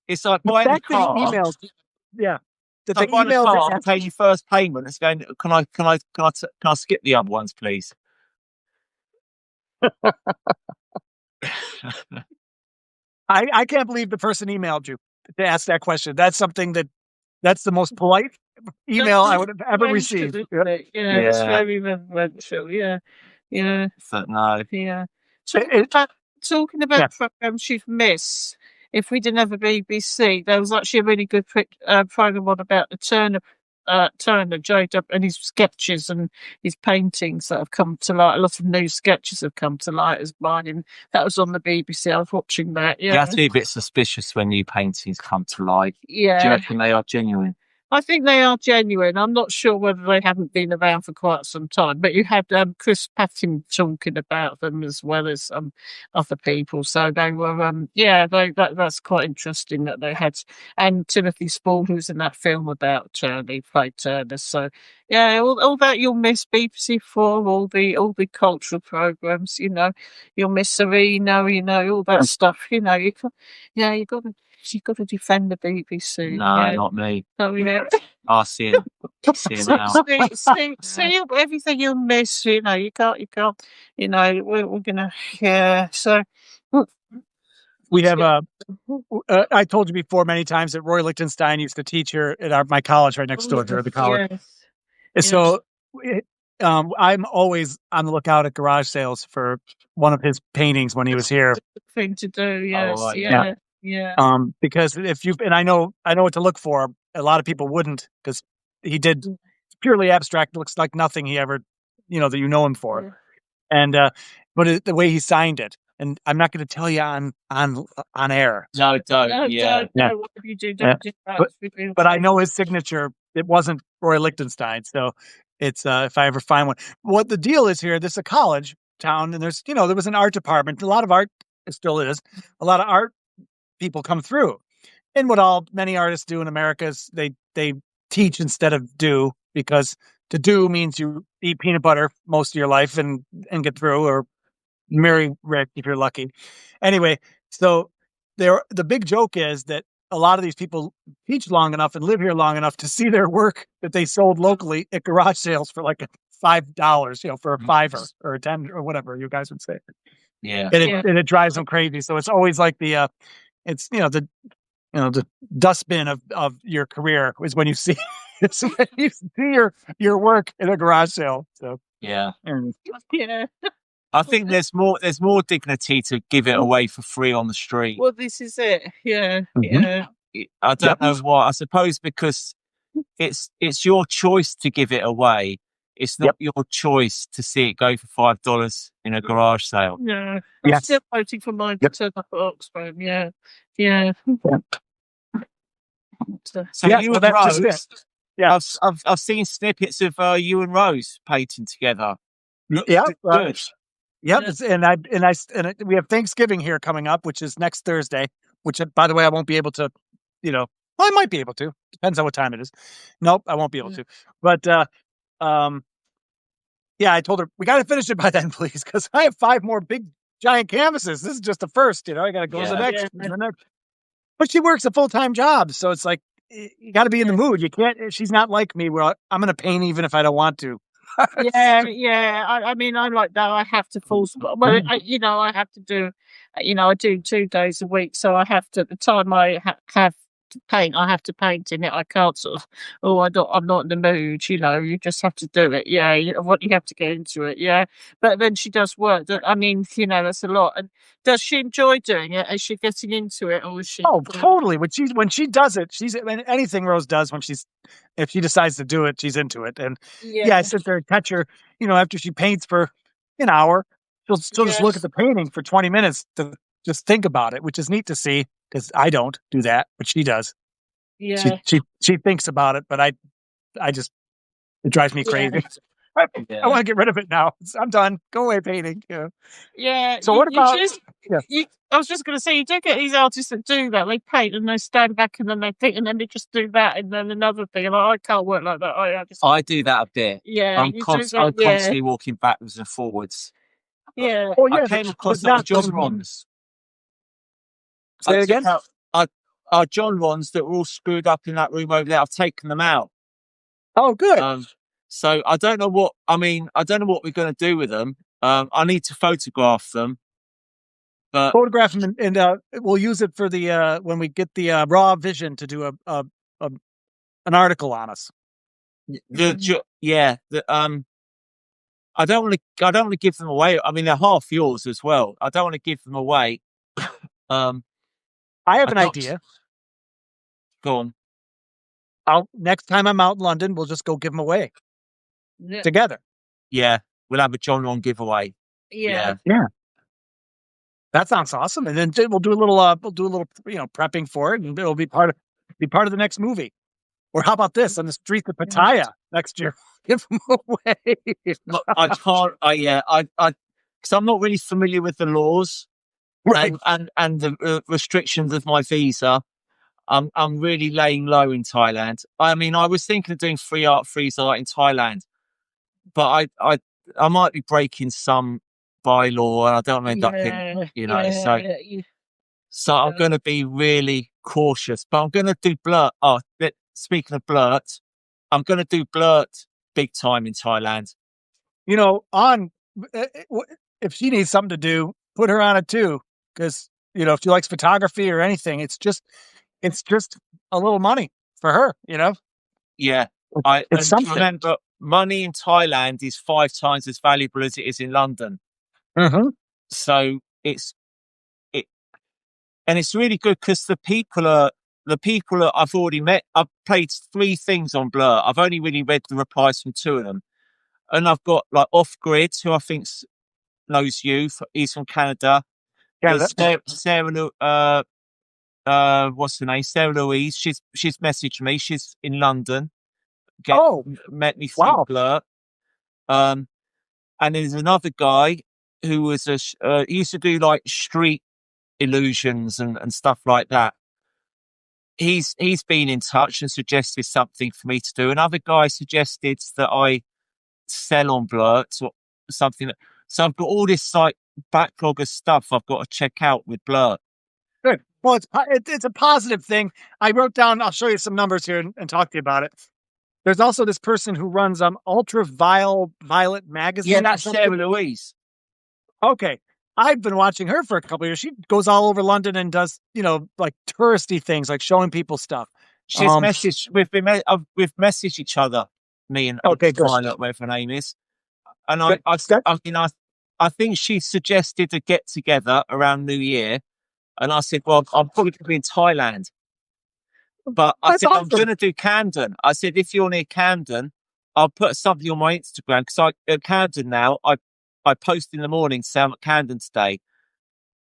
It's like The buying a fact that he car. emails, that It's they like buying a emailed car, it. pay your first payment. It's going. Can I skip the other ones, please? I can't believe the person emailed you to ask that question. That's something that's the most polite email I would have ever received. It's very reverential. Yeah. But no. Yeah. It- Talking about programs you've missed, if we didn't have a BBC, there was actually a really good program on about the Turner J.W. and his sketches and his paintings that have come to light. A lot of new sketches have come to light as mine, and that was on the BBC. I was watching that. You have to be a bit suspicious when new paintings come to light. Yeah. Do you reckon they are genuine? I think they are genuine. I'm not sure whether they haven't been around for quite some time, but you had Chris Patton talking about them as well as other people. So they were, that's quite interesting that they had, and Timothy Spall, who's in that film about Turner, he played Turner. So yeah, all that you'll miss BBC4, all the cultural programs, you'll miss Serena, all that stuff. You got to defend the BBC. No, not me. Oh, yeah. I'll see it. See it now. See everything you'll miss. You can't. We're gonna. Yeah. So we have I told you before many times that Roy Lichtenstein used to teach here at my college right next door to the college. Yes. So I'm always on the lookout at garage sales for one of his paintings when he was here. Thing to do. Yes. Oh, yeah. Because if you and I know what to look for. A lot of people wouldn't, because he did purely abstract. Looks like nothing he ever, that you know him for. And but the way he signed it, and I'm not going to tell you on air. No, don't. Whatever you do, don't do that. But I know his signature. It wasn't Roy Lichtenstein, so it's if I ever find one. What the deal is here? This is a college town, and there's there was an art department. A lot of art, it still is. A lot of art people come through. And what many artists do in America is they teach instead of do, because to do means you eat peanut butter most of your life and get through, or marry Rick if you're lucky. Anyway, so the big joke is that a lot of these people teach long enough and live here long enough to see their work that they sold locally at garage sales for like $5, for a $5 or a $10 or whatever you guys would say. Yeah. And it drives them crazy. So it's always like the dustbin of your career is when you see your work in a garage sale. So yeah. Yeah. I think there's more dignity to give it away for free on the street. Well, this is it. Yeah. Mm-hmm. Yeah. I don't know why. I suppose because it's your choice to give it away. It's not your choice to see it go for $5 in a garage sale. Yeah. I'm still waiting for mine to turn up at Oxford. Yeah. Yeah. So you and Rose, I've seen snippets of you and Rose painting together. Good. Yep. Yeah. And we have Thanksgiving here coming up, which is next Thursday. Which, by the way, I won't be able to. Well, I might be able to. Depends on what time it is. Nope, I won't be able to. But I told her we got to finish it by then, please, because I have 5 more big giant canvases. This is just the first. I got to go to the next. The next. But she works a full-time job, so it's like you got to be in the mood. You can't. She's not like me, where I'm going to paint even if I don't want to. Yeah. I mean, I'm like that. I have to force. Well, I have to do. I do 2 days a week, so I have to. At the time I have to paint, I have to paint in it. I can't sort of. I'm not in the mood. You just have to do it. Yeah, you have to get into it. Yeah, but then she does work. I mean, that's a lot. And does she enjoy doing it? Is she getting into it, or is she? Oh, totally. When she does it, anything Rose does if she decides to do it, she's into it. And I sit there and catch her. After she paints for an hour, she'll just look at the painting for 20 minutes to just think about it, which is neat to see, because I don't do that, but she does. Yeah. She thinks about it, but I just, it drives me crazy. I want to get rid of it now. I'm done. Go away painting. Yeah. So what about? I was just going to say, you do get these artists that do that. They paint and they stand back and then they think, and then they just do that, and then another thing. And I can't work like that. I do that a bit. Yeah. I'm constantly walking backwards and forwards. Yeah. Oh yeah, I came across not John Rons. Say it again. Our John Rons that were all screwed up in that room over there. I've taken them out. Oh, good. So I don't know what we're going to do with them. I need to photograph them. But photograph them and we'll use it for the when we get the raw vision to do an article on us. I don't want to give them away. I mean, they're half yours as well. I don't want to give them away. I have an idea. Go on. Next time I'm out in London, we'll just go give them away together. Yeah, we'll have a John Ron giveaway. Yeah. That sounds awesome. And then we'll do a little prepping for it, and it'll be part of the next movie. Or how about this, on the streets of Pattaya next year? Give them away. I can't. Because I'm not really familiar with the laws, right, and the restrictions of my visa. I'm really laying low in Thailand. I mean, I was thinking of doing free art in Thailand, but I might be breaking some bylaw, and I don't want to end up in, so I'm going to be really cautious. But I'm going to do Blurt. Speaking of Blurt, I'm going to do Blurt big time in Thailand. If she needs something to do, put her on it too, because if she likes photography or anything, it's just a little money for her. Yeah, it's something. Remember, money in Thailand is 5 times as valuable as it is in London. Mm-hmm. So it's really good because the people that I've already met. I've played 3 things on Blur. I've only really read the replies from 2 of them, and I've got like Off Grid, who I think knows you. He's from Canada. Sarah, what's her name? Sarah Louise. She's messaged me. She's in London. Met me through Blur. And there's another guy who was he used to do like street illusions and stuff like that. He's been in touch and suggested something for me to do. Another guy suggested that I sell on Blurt or something. So I've got all this like backlog of stuff I've got to check out with Blurt. Good. Well, it's a positive thing. I wrote down. I'll show you some numbers here and talk to you about it. There's also this person who runs Ultraviolet magazine. Yeah, that's Sarah Louise. Okay. I've been watching her for a couple of years. She goes all over London and does, like touristy things, like showing people stuff. She's messaged. We've messaged each other, me and Violet, whatever her name is. And I think she suggested a get together around New Year, and I said, "Well, I'm probably going to be in Thailand." But I said, I'm going to do Camden. I said, if you're near Camden, I'll put something on my Instagram because at Camden now, I post in the morning, say I'm at Camden today.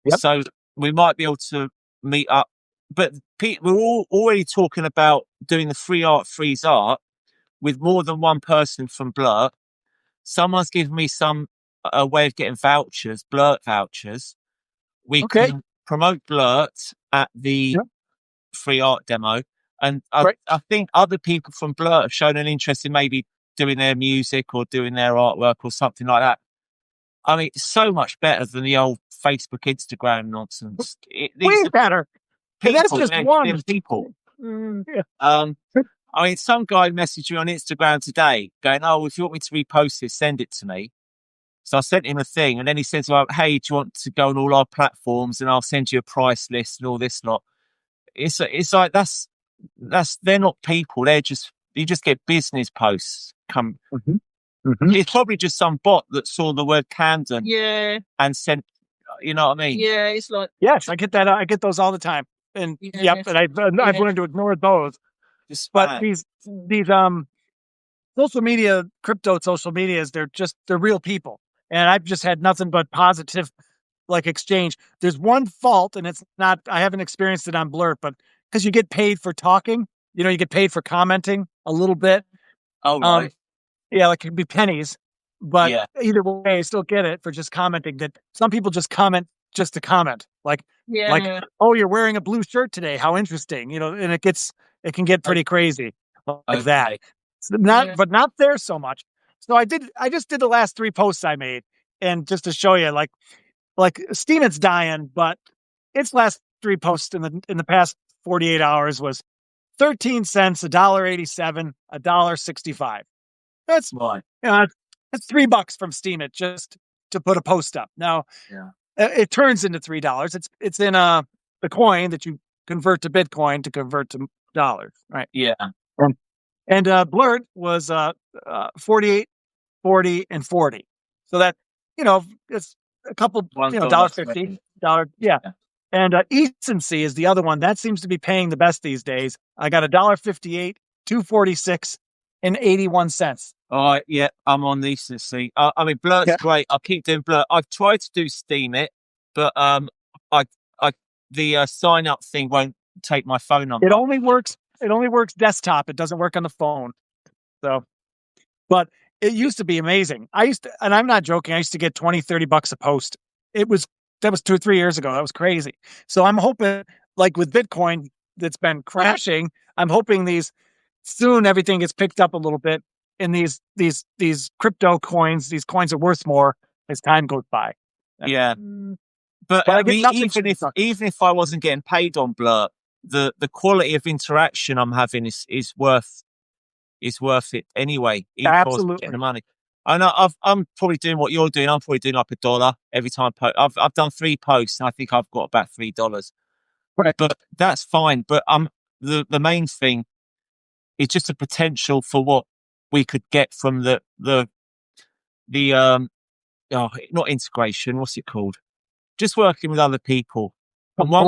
Yep. So we might be able to meet up. But we're all already talking about doing the free art freeze art with more than one person from Blurt. Someone's given me a way of getting vouchers, Blurt vouchers. We can promote Blurt at the free art demo. And I think other people from Blurt have shown an interest in maybe doing their music or doing their artwork or something like that. I mean, it's so much better than the old Facebook, Instagram nonsense. Way better. People, that's just one. People. I mean, some guy messaged me on Instagram today going, "Oh, if you want me to repost this, send it to me." So I sent him a thing, and then he says, "Well, hey, do you want to go on all our platforms, and I'll send you a price list and all this lot." It's like they're not people. You just get business posts come. Mm-hmm. It's probably just some bot that saw the word Camden, and sent. You know what I mean? Yeah, it's like I get that. I get those all the time, and and I've learned to ignore those. But these social media, crypto social medias, they're real people, and I've just had nothing but positive like exchange. There's one fault, and it's not. I haven't experienced it on Blurt, but because you get paid for talking, you get paid for commenting a little bit. Oh, right. Like it could be pennies, but either way, I still get it for just commenting. That some people just comment just to comment, like, oh, you're wearing a blue shirt today. How interesting, and it can get pretty crazy like that. So but not there so much. So I just did the last 3 posts I made, and just to show you, like Steemit's dying, but its last 3 posts in the past 48 hours was 13 cents, $1.87, $1.65. That's Right. That's $3 from Steemit just to put a post up. Now, it turns into $3. It's in the coin that you convert to Bitcoin to convert to dollars, right? Yeah. And Blurt was 48, 40, and 40. So that, it's a couple, $1.50. Yeah. And Ecency is the other one. That seems to be paying the best these days. I got $1.58, $2.46, and 81 cents. All right, yeah, I'm on Ecency. I mean, Blurt's great. I keep doing Blurt. I've tried to do Steam it, but the sign up thing won't take my phone number. It only works desktop. It doesn't work on the phone. So, but it used to be amazing. And I'm not joking, I used to get $20, $30 a post. That was 2 or 3 years ago. That was crazy. So I'm hoping, like with Bitcoin that's been crashing, I'm hoping soon everything gets picked up a little bit, and these crypto coins, these coins are worth more as time goes by. Yeah. But I mean, even if I wasn't getting paid on Blurt, the quality of interaction I'm having is worth it anyway. Absolutely. Getting the money. I know I'm probably doing what you're doing. I'm probably doing like $1 every time. I've done 3 posts, and I think I've got about $3. Right. But that's fine. But the main thing is just the potential for what we could get from the not integration. What's it called? Just working with other people. And one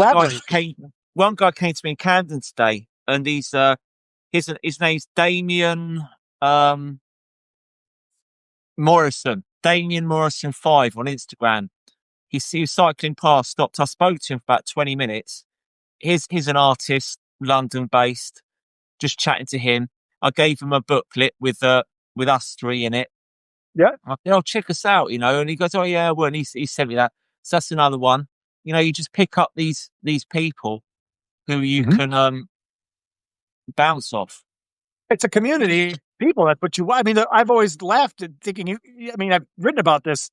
guy came to me in Camden today, and he's his name's Damien Morrison. Damien Morrison 5 on Instagram. He was cycling past, stopped. I spoke to him for about 20 minutes. He's an artist, London based. Just chatting to him. I gave him a booklet with us 3 in it. Yeah. I said, "Oh, check us out," and he goes, "Oh yeah, well," and he sent me that. So that's another one. You just pick up these people who you can bounce off. It's a community, people. That's what I mean, I've always laughed at thinking I've written about this.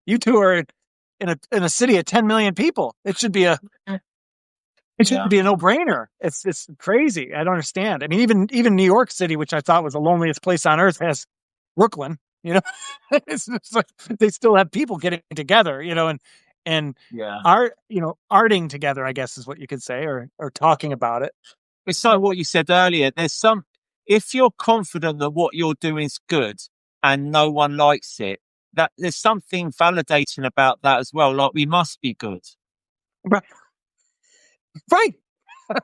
You two are in a city of 10 million people. It should be a no-brainer. It's crazy. I don't understand. I mean, even New York City, which I thought was the loneliest place on earth, has Brooklyn. It's like they still have people getting together. And arting together, I guess is what you could say, or talking about it. It's like what you said earlier. If you're confident that what you're doing is good and no one likes it, that there's something validating about that as well. Like, we must be good. Right.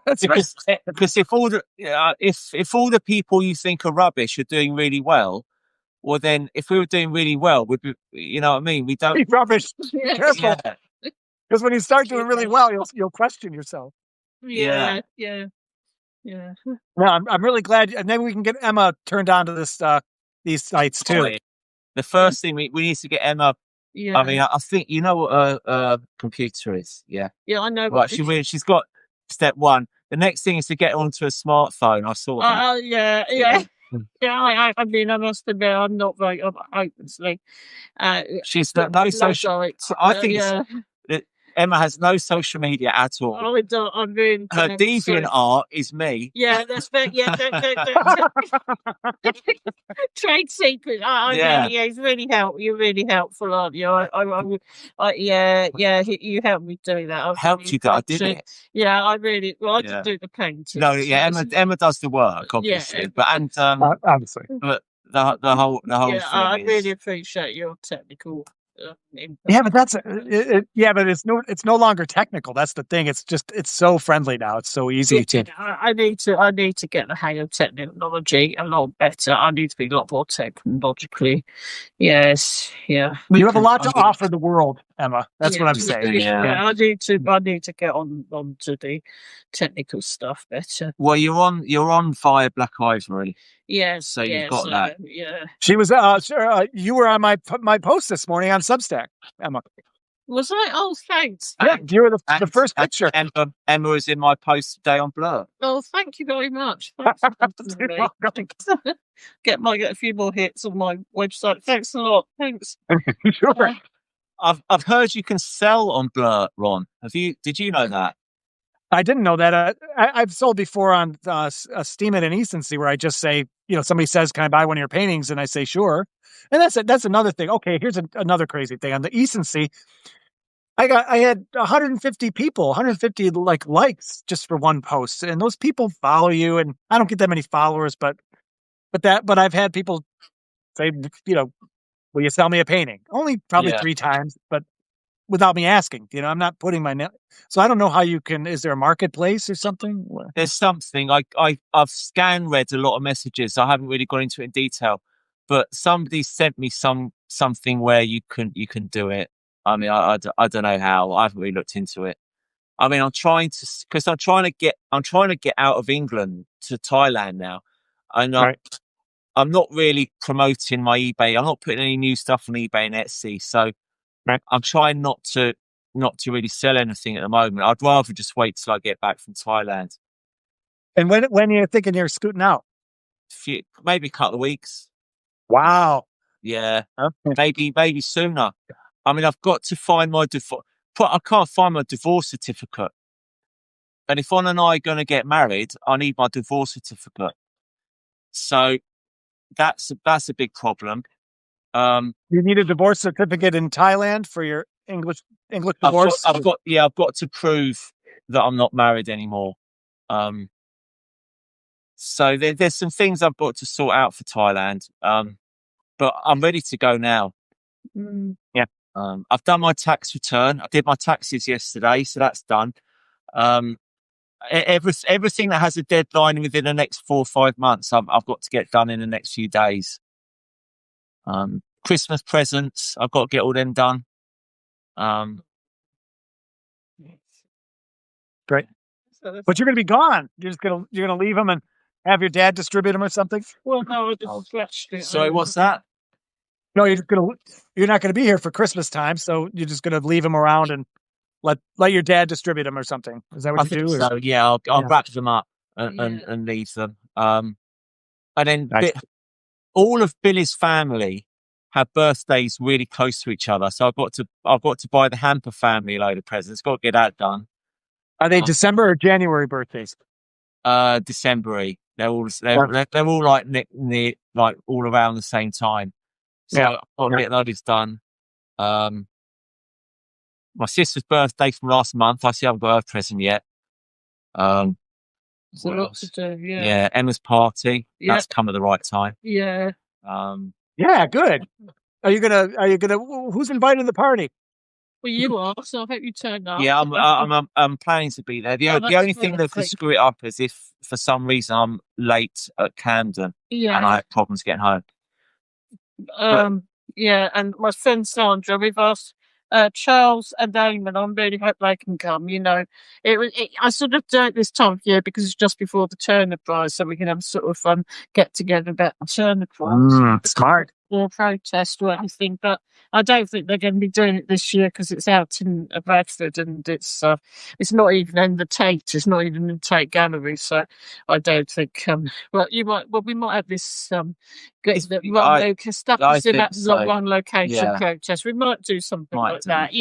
That's because if all the people you think are rubbish are doing really well, well then if we were doing really well, we'd be, you know what I mean? We don't be rubbish. Careful. Because when you start doing really well, you'll question yourself. Yeah. No, I'm really glad, and maybe we can get Emma turned on to these sites too. The first thing we need to get Emma. Yeah. I mean, I think you know what a computer is. Yeah. Yeah, I know. Right, she's got step 1. The next thing is to get onto a smartphone. I saw that. Yeah. Yeah, I mean, I must admit, I'm not very obviously. She's no social. I think Emma has no social media at all. I don't. I'm doing her deviant art is me. Yeah, that's very. Yeah, trade secret. It's really helpful. You're really helpful, aren't you? You helped me do that. I helped you. I did it. Yeah, I really. Well, I did do the painting. No, yeah, Emma does the work, obviously, but obviously, but the whole thing. I really appreciate your technical. But that's but it's no longer technical. That's the thing. It's so friendly now. It's so easy to. I need to get the hang of technology a lot better. I need to be a lot more technologically. Yes, yeah. You have a lot to offer the world, Emma. That's what I'm saying. Yeah, I need to get on to the technical stuff better. Well, you're on via Black Ivory. Yes. So you've got that. Yeah. She was. You were on my post this morning on Substack, Emma. Was I? Oh, thanks. Yeah, you were the first picture. Emma was in my post today on Blur. Oh, thank you very much. Get a few more hits on my website. Thanks a lot. Thanks. Sure. I've heard you can sell on Blur, Ron. Did you know that? I didn't know that. I've sold before on Steam and Ecency, where I just say, somebody says, "Can I buy one of your paintings?" And I say, "Sure." And that's another thing. Okay, here's another crazy thing on the Ecency. I had 150 people, 150 likes just for one post, and those people follow you. And I don't get that many followers, but I've had people say, "Will you sell me a painting?" Only probably 3 times, but without me asking. I'm not putting my net. So I don't know how you can. Is there a marketplace or something? There's something. I've read a lot of messages. I haven't really gone into it in detail, but somebody sent me something where you can do it. I mean, I don't know how. I haven't really looked into it. I mean, I'm trying to get out of England to Thailand now, and Right. I'm not really promoting my eBay. I'm not putting any new stuff on eBay and Etsy, so Right. I'm trying not to really sell anything at the moment. I'd rather just wait till I get back from Thailand. And when you're thinking you're scooting out? Maybe a couple of weeks. Wow. Yeah, Okay. maybe sooner. I mean, I've got to find my I can't find my divorce certificate, and if Ron and I are going to get married, I need my divorce certificate. So that's a big problem. You need a divorce certificate in Thailand for your English divorce. I've got to prove that I'm not married anymore. So there's some things I've got to sort out for Thailand. But I'm ready to go now. Yeah. I've done my tax return. I did my taxes yesterday, so that's done. Everything that has a deadline within the next 4 or 5 months, I've got to get done in the next few days. Christmas presents, I've got to get all them done. Great. But you're going to be gone. You're going to leave them and have your dad distribute them or something. Well, no, I just flashed it. Sorry, what's that? No, you're not going to be here for Christmas time, so you're just going to leave them around and let your dad distribute them or something. Is that what you do? So yeah, I'll wrap them up and leave them. And then Nice. all of Billy's family have birthdays really close to each other, so I've got to buy the Hamper family a load of presents. Got to get that done. Are they December or January birthdays? December-y. They're all like near, like all around the same time. So I've got to get those done. My sister's birthday from last month. I still haven't got her present yet. There's a lot to do. Yeah, Emma's party. That's come at the right time. Yeah. Yeah, good. Are you gonna? Who's invited to the party? Well, you are, so I hope you turn up. Yeah, I'm planning to be there. The only thing that could screw it up is if for some reason I'm late at Camden and I have problems getting home. Yeah, and my friend Sandra, we've asked Charles and Damon. I really hope they can come. I sort of do it this time of year because it's just before the Turner Prize, so we can have a sort of fun get together about the Turner Prize. Smart. Or protest or anything, but I don't think they're going to be doing it this year because it's out in Bradford and it's not even in the Tate. It's not even in the Tate Gallery, so I don't think. We might have this stuck us in that one location protest. We might do something like that.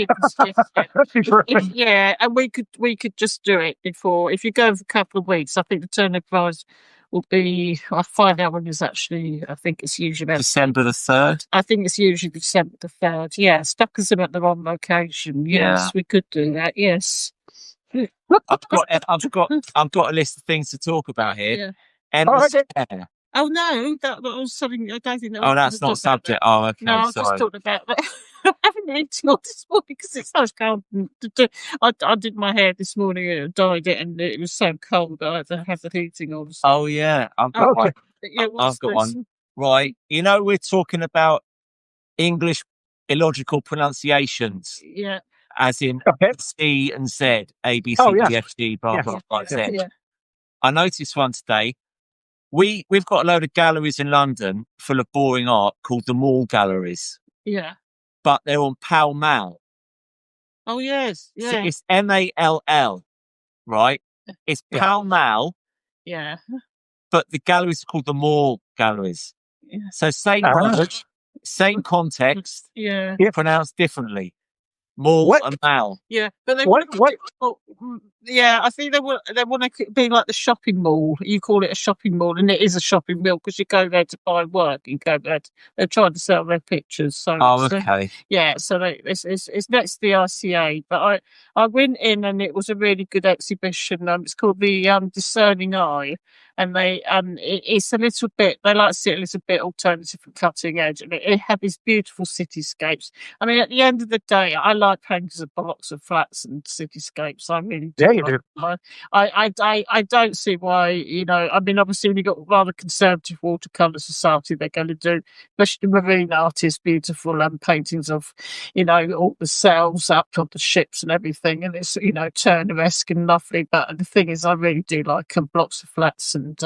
Yeah, and we could just do it before. If you go for a couple of weeks, I think the Turner Prize will be. I'll find out when it's actually. I think it's usually about December the 3rd. I think it's usually December the 3rd. Yeah, stuck us in at the wrong location. Yes, we could do that. Yes. I've got a list of things to talk about here. Yeah. And oh no, that was something. I don't think that. Oh, that's not subject. Oh, okay. No, I was just talking about that. I'm having eating all this morning because it's so cold to do. I did my hair this morning and dyed it, and it was so cold I had to have the heating on. Oh yeah, I've got one. Right, we're talking about English illogical pronunciations. Yeah. As in C and Z, A, B, C, D, F, G, blah, blah, blah, Z. Yeah. I noticed one today. We've got a load of galleries in London full of boring art called the Mall Galleries. Yeah. But they're on Pall Mall. Oh, yes. Yeah. So it's MALL, right? It's Pall Mall. Yeah. But the galleries are called the Mall Galleries. Yeah. So same context, pronounced differently. Mall What? and Mall. Yeah, but they What? yeah, I think they want to be like the shopping mall. You call it a shopping mall, and it is a shopping mall because you go there to buy work. You go there. They're trying to sell their pictures. So Oh, okay. yeah, so it's next to the ICA. But I went in and it was a really good exhibition. It's called the Discerning Eye, and it's a little bit. They like to see it a little bit alternative and cutting edge, and it had these beautiful cityscapes. I mean, at the end of the day, I like paintings of blocks of flats and cityscapes. I really do. Yeah, you do. I don't see why, I mean, obviously when you've got rather conservative watercolour society, they're going to do, especially the marine artists, beautiful paintings of, all the sails up on the ships and everything. And it's, Turner-esque and lovely. But the thing is, I really do like blocks of flats and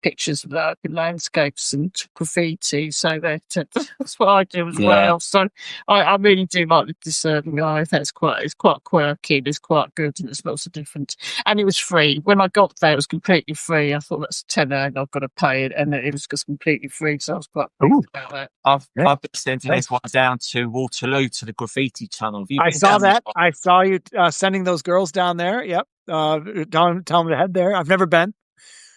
pictures of urban landscapes and graffiti. So that's what I do as well. So I really do like the Discerning Eye. It's quite quirky. It's quite good, and it's lots of different. And it was free when I got there. It was completely free. I thought that's £10, and I've got to pay it, and it was just completely free. So I was quite pleased about that. I've been sending this one down to Waterloo to the graffiti tunnel. I saw that. I saw you sending those girls down there. Yep. Tell them to head there. I've never been.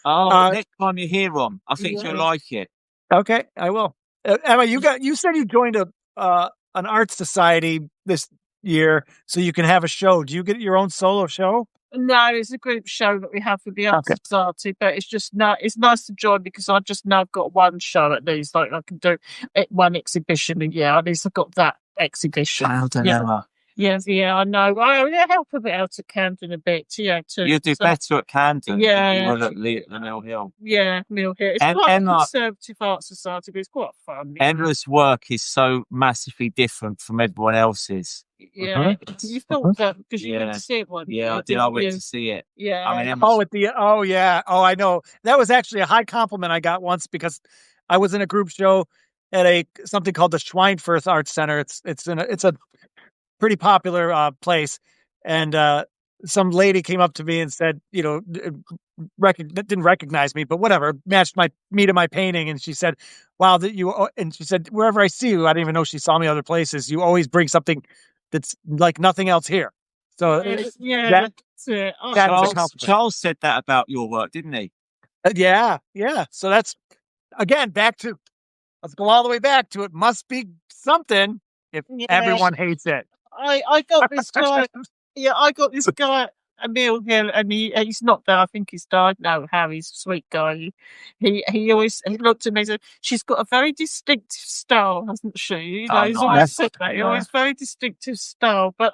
Oh, next time you're here, Ron, I think you'll like it. Okay, I will. Emma, you said you joined an art society this year so you can have a show. Do you get your own solo show? No, it's a group show that we have with the Art Society, but it's nice to join because I just now got one show at least. Like I can do one exhibition a year. At least I've got that exhibition. Yes, I know. I help a bit out at Camden a bit, too. You do better at Camden. Yeah. Than the Mill Hill. Yeah, Mill Hill. It's quite a conservative art society, but it's quite fun. Emma's work is so massively different from everyone else's. Yeah, you thought that because you went to see it one. Yeah, I did. I went to see it. Yeah. I mean, I know. That was actually a high compliment I got once because I was in a group show at something called the Schweinfurth Arts Center. It's a pretty popular place, and some lady came up to me and said, didn't recognize me, but whatever, matched me to my painting, and she said, "Wow, and she said, wherever I see you," I didn't even know she saw me other places. You always bring something that's like nothing else here. So that's it. Charles said that about your work, didn't he? Yeah. So that's again let's go all the way back to it. Must be something if everyone hates it. I got this guy. I got this guy, Emil Hill, and he's not there. I think he's died now. Harry's a sweet guy. He always looked at me and said, "She's got a very distinctive style, hasn't she?" He's always said that. He always very distinctive style. But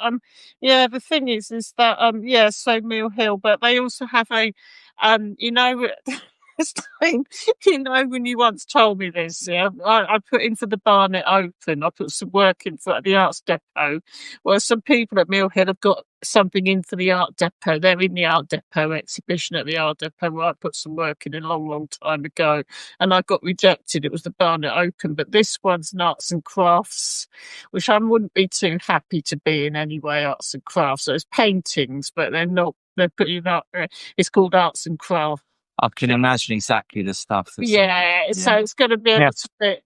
the thing is that so Emil Hill, but they also have a when you once told me this, I put in for the Barnet Open. I put some work in for the Arts Depot. Well, some people at Mill Hill have got something in for the Art Depot. They're in the Art Depot exhibition at the Art Depot where I put some work in a long, long time ago, and I got rejected. It was the Barnet Open, but this one's an arts and crafts, which I wouldn't be too happy to be in anyway. Arts and crafts. So it's paintings, but they're not. They're putting up. It's called arts and crafts. I can imagine exactly the stuff. So it's going to be a little bit.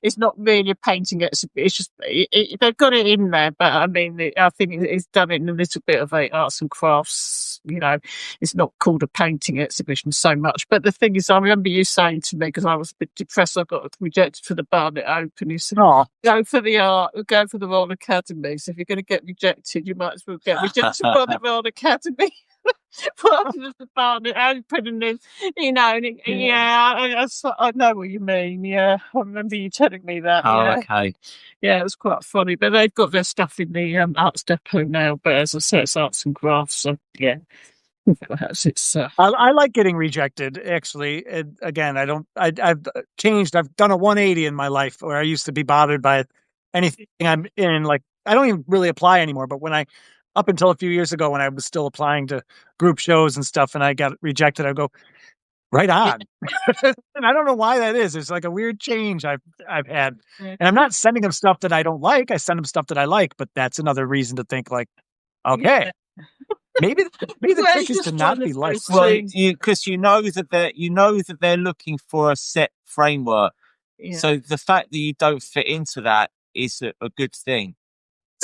It's not really a painting. It's just they've got it in there, but I mean, I think it's done it in a little bit of a arts and crafts. It's not called a painting exhibition so much. But the thing is, I remember you saying to me because I was a bit depressed. I got rejected for the Barnet Open. You said, "Go for the art, go for the Royal Academy." So if you're going to get rejected, you might as well get rejected by the Royal Academy. The Barnet Open, and then I know what you mean. Yeah, I remember you telling me that. Okay. Yeah, it was quite funny. But they've got their stuff in the Arts Depot now. But as I say, it's arts and crafts. So yeah, it's. I like getting rejected. Actually, again, I've changed. I've done a 180 in my life where I used to be bothered by anything I'm in. Like I don't even really apply anymore. But up until a few years ago when I was still applying to group shows and stuff and I got rejected, I go, right on. And I don't know why that is. It's like a weird change I've had. And I'm not sending them stuff that I don't like. I send them stuff that I like, but that's another reason to think like, okay, maybe the trick is to not be liked. Well, because you know that they're looking for a set framework. Yeah. So the fact that you don't fit into that is a good thing.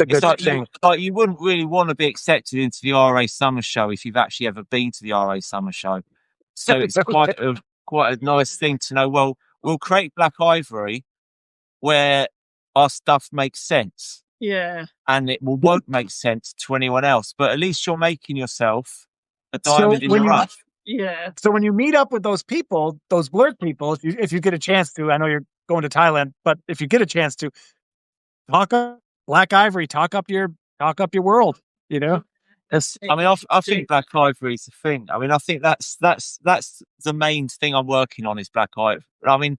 a good thing. You wouldn't really want to be accepted into the RA Summer Show if you've actually ever been to the RA Summer Show. So it's quite a nice thing to know. Well, we'll create Black Ivory where our stuff makes sense. Yeah. And it won't make sense to anyone else. But at least you're making yourself a diamond in the rough. Yeah. So when you meet up with those people, those blurred people, if you get a chance to, I know you're going to Thailand, but if you get a chance to talk up Black Ivory, talk up your world, you know? I think Black Ivory is the thing. I mean, I think that's the main thing I'm working on is Black Ivory. I mean,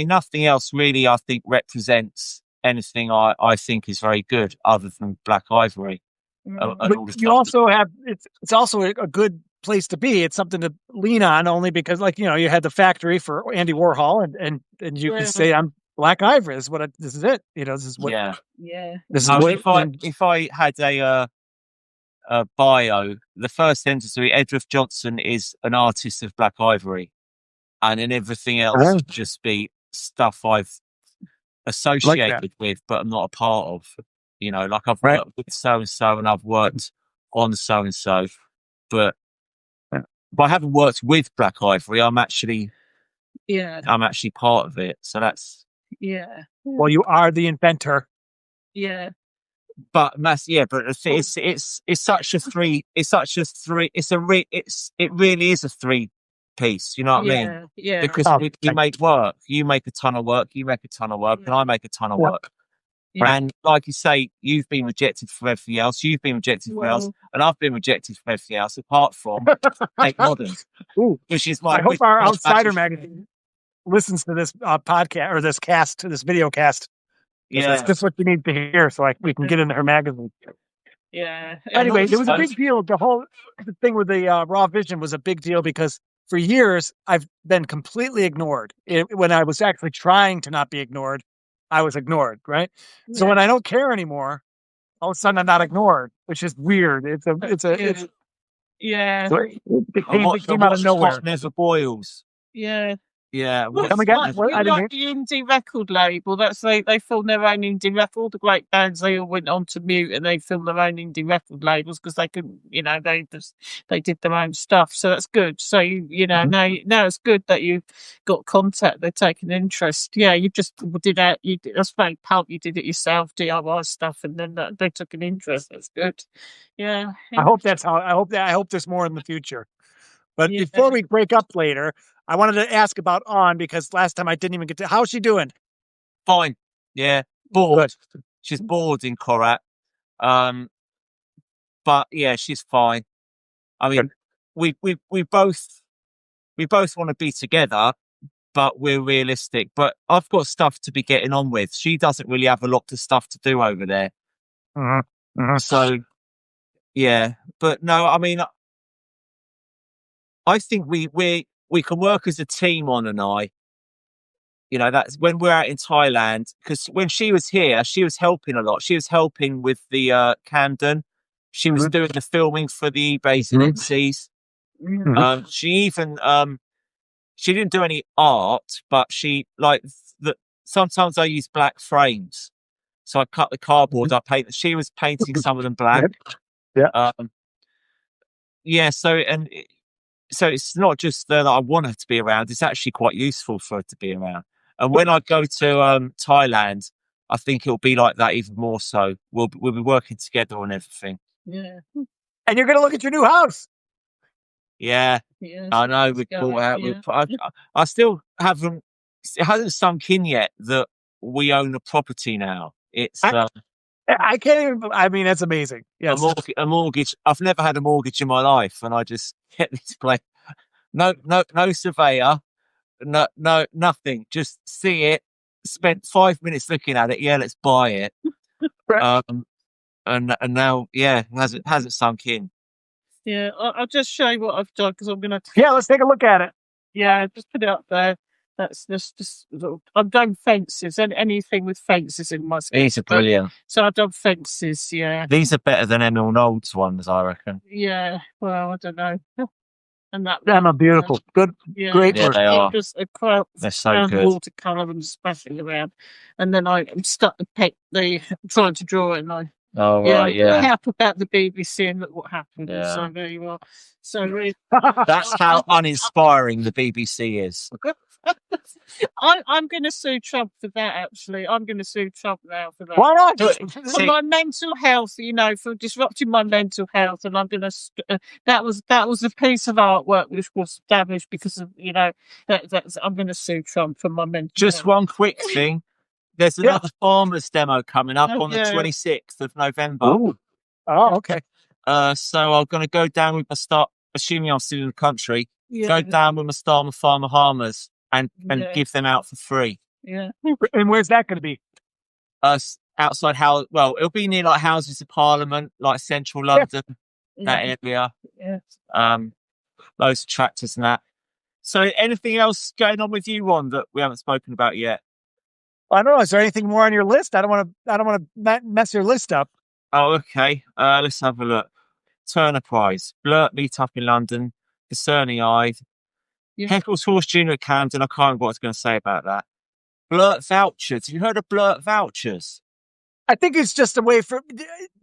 nothing else really, I think, represents anything I think is very good other than Black Ivory. But you also have, it's also a good place to be. It's something to lean on only because, like, you know, you had the factory for Andy Warhol and you can say, I'm Black Ivory. This is it. You know, this is what, this is what, if I had a bio, the first sentence would be Edward Johnson is an artist of Black Ivory, and then everything else would just be stuff I've associated with, but I'm not a part of. You know, like I've worked with so and so, and I've worked on so and so, but I haven't worked with Black Ivory. I'm actually part of it. So that's Well, you are the inventor. Yeah. But it's such a three. It really is a three piece. You know what I mean? Yeah. Because we make work. You make a ton of work. You make a ton of work, and I make a ton of work. Yeah. And like you say, you've been rejected from everything else. You've been rejected from else, and I've been rejected from everything else, apart from Take Modern, which is my. I hope our Outsider magazine listens to this podcast or this video cast. Yeah, it's just what you need to hear, so we can get into her magazine. Yeah. Anyway, it was a big deal. The thing with the Raw Vision was a big deal because for years I've been completely ignored. When I was actually trying to not be ignored, I was ignored, right? Yeah. So when I don't care anymore, all of a sudden I'm not ignored, which is weird. It's so it came out of nowhere. Never boils. Yeah. Yeah. Like the indie record label. That's they filmed their own indie record. All the great bands, they all went on to mute and they filmed their own indie record labels because they couldn't, you know, they did their own stuff. So that's good. So you know, now it's good that you got contact. They're taking interest. Yeah, you just did that. That's very pulp. You did it yourself, DIY stuff, and then they took an interest. That's good. Yeah. I hope that's how. I hope there's more in the future. But before we break up later, I wanted to ask about On because last time I didn't even get to. How's she doing? Fine. Yeah. Bored. Good. She's bored in Korat. But yeah, she's fine. I mean, we both want to be together, but we're realistic. But I've got stuff to be getting on with. She doesn't really have a lot of stuff to do over there. Mm-hmm. Mm-hmm. So yeah, but no, I mean, I think we can work as a team, On and I. You know, that's when we're out in Thailand, because when she was here, she was helping a lot. She was helping with the Camden. She was doing the filming for the eBays and Etsy's. Mm-hmm. She even she didn't do any art, but she sometimes I use black frames. So I cut the cardboard, I paint. She was painting some of them black. Yeah. So it's not just that I want her to be around. It's actually quite useful for her to be around. And when I go to Thailand, I think it'll be like that even more so. We'll be working together on everything. Yeah. And you're going to look at your new house. Yeah. I know. We bought out. Yeah. I still haven't. It hasn't sunk in yet that we own a property now. It's. I can't even. I mean, that's amazing. Yes. A mortgage. I've never had a mortgage in my life, and I just get this place. No surveyor. No, nothing. Just see it. Spent 5 minutes looking at it. Yeah, let's buy it. Right. And now, yeah, hasn't sunk in. Yeah, I'll just show you what I've done because I'm gonna. Yeah, let's take a look at it. Yeah, just put it up there. That's just I've done fences and anything with fences in my sketch. These are brilliant. So I've done fences, yeah. These are better than Emil Nold's ones, I reckon. Yeah, well, I don't know. and that. Them are beautiful. Good, great Yeah, work. they are. Just a crowd. They're so good. Watercolor and splashing around, and then I'm stuck to pick trying to draw it, and I. Oh, right, yeah. Help about the BBC and look what happened. Yeah. So there you are. So really, That's how uninspiring the BBC is. I'm going to sue Trump for that. Actually, I'm going to sue Trump now for that. Why not? For my mental health, for disrupting my mental health, and I'm going to. That was a piece of artwork which was damaged because of I'm going to sue Trump for my mental. Just health. one quick thing. There's another farmers demo coming up on the 26th of November. Ooh. Oh, okay. So I'm going to go down with my start, assuming I'm still in the country, go down with my Star my Farmer Harmers and give them out for free. Yeah. And where's that going to be? Outside it'll be near like Houses of Parliament, like central London, that area. Yeah. Loads of tractors and that. So anything else going on with you, Ron, that we haven't spoken about yet? I don't know. Is there anything more on your list? I don't want to mess your list up. Oh, okay. Let's have a look. Turner Prize, Blurt meet up in London, Discerning Eyed, Heckles Horse Junior at Camden. I can't remember what I was going to say about that. Blurt vouchers. Have you heard of Blurt vouchers? I think it's just a way for.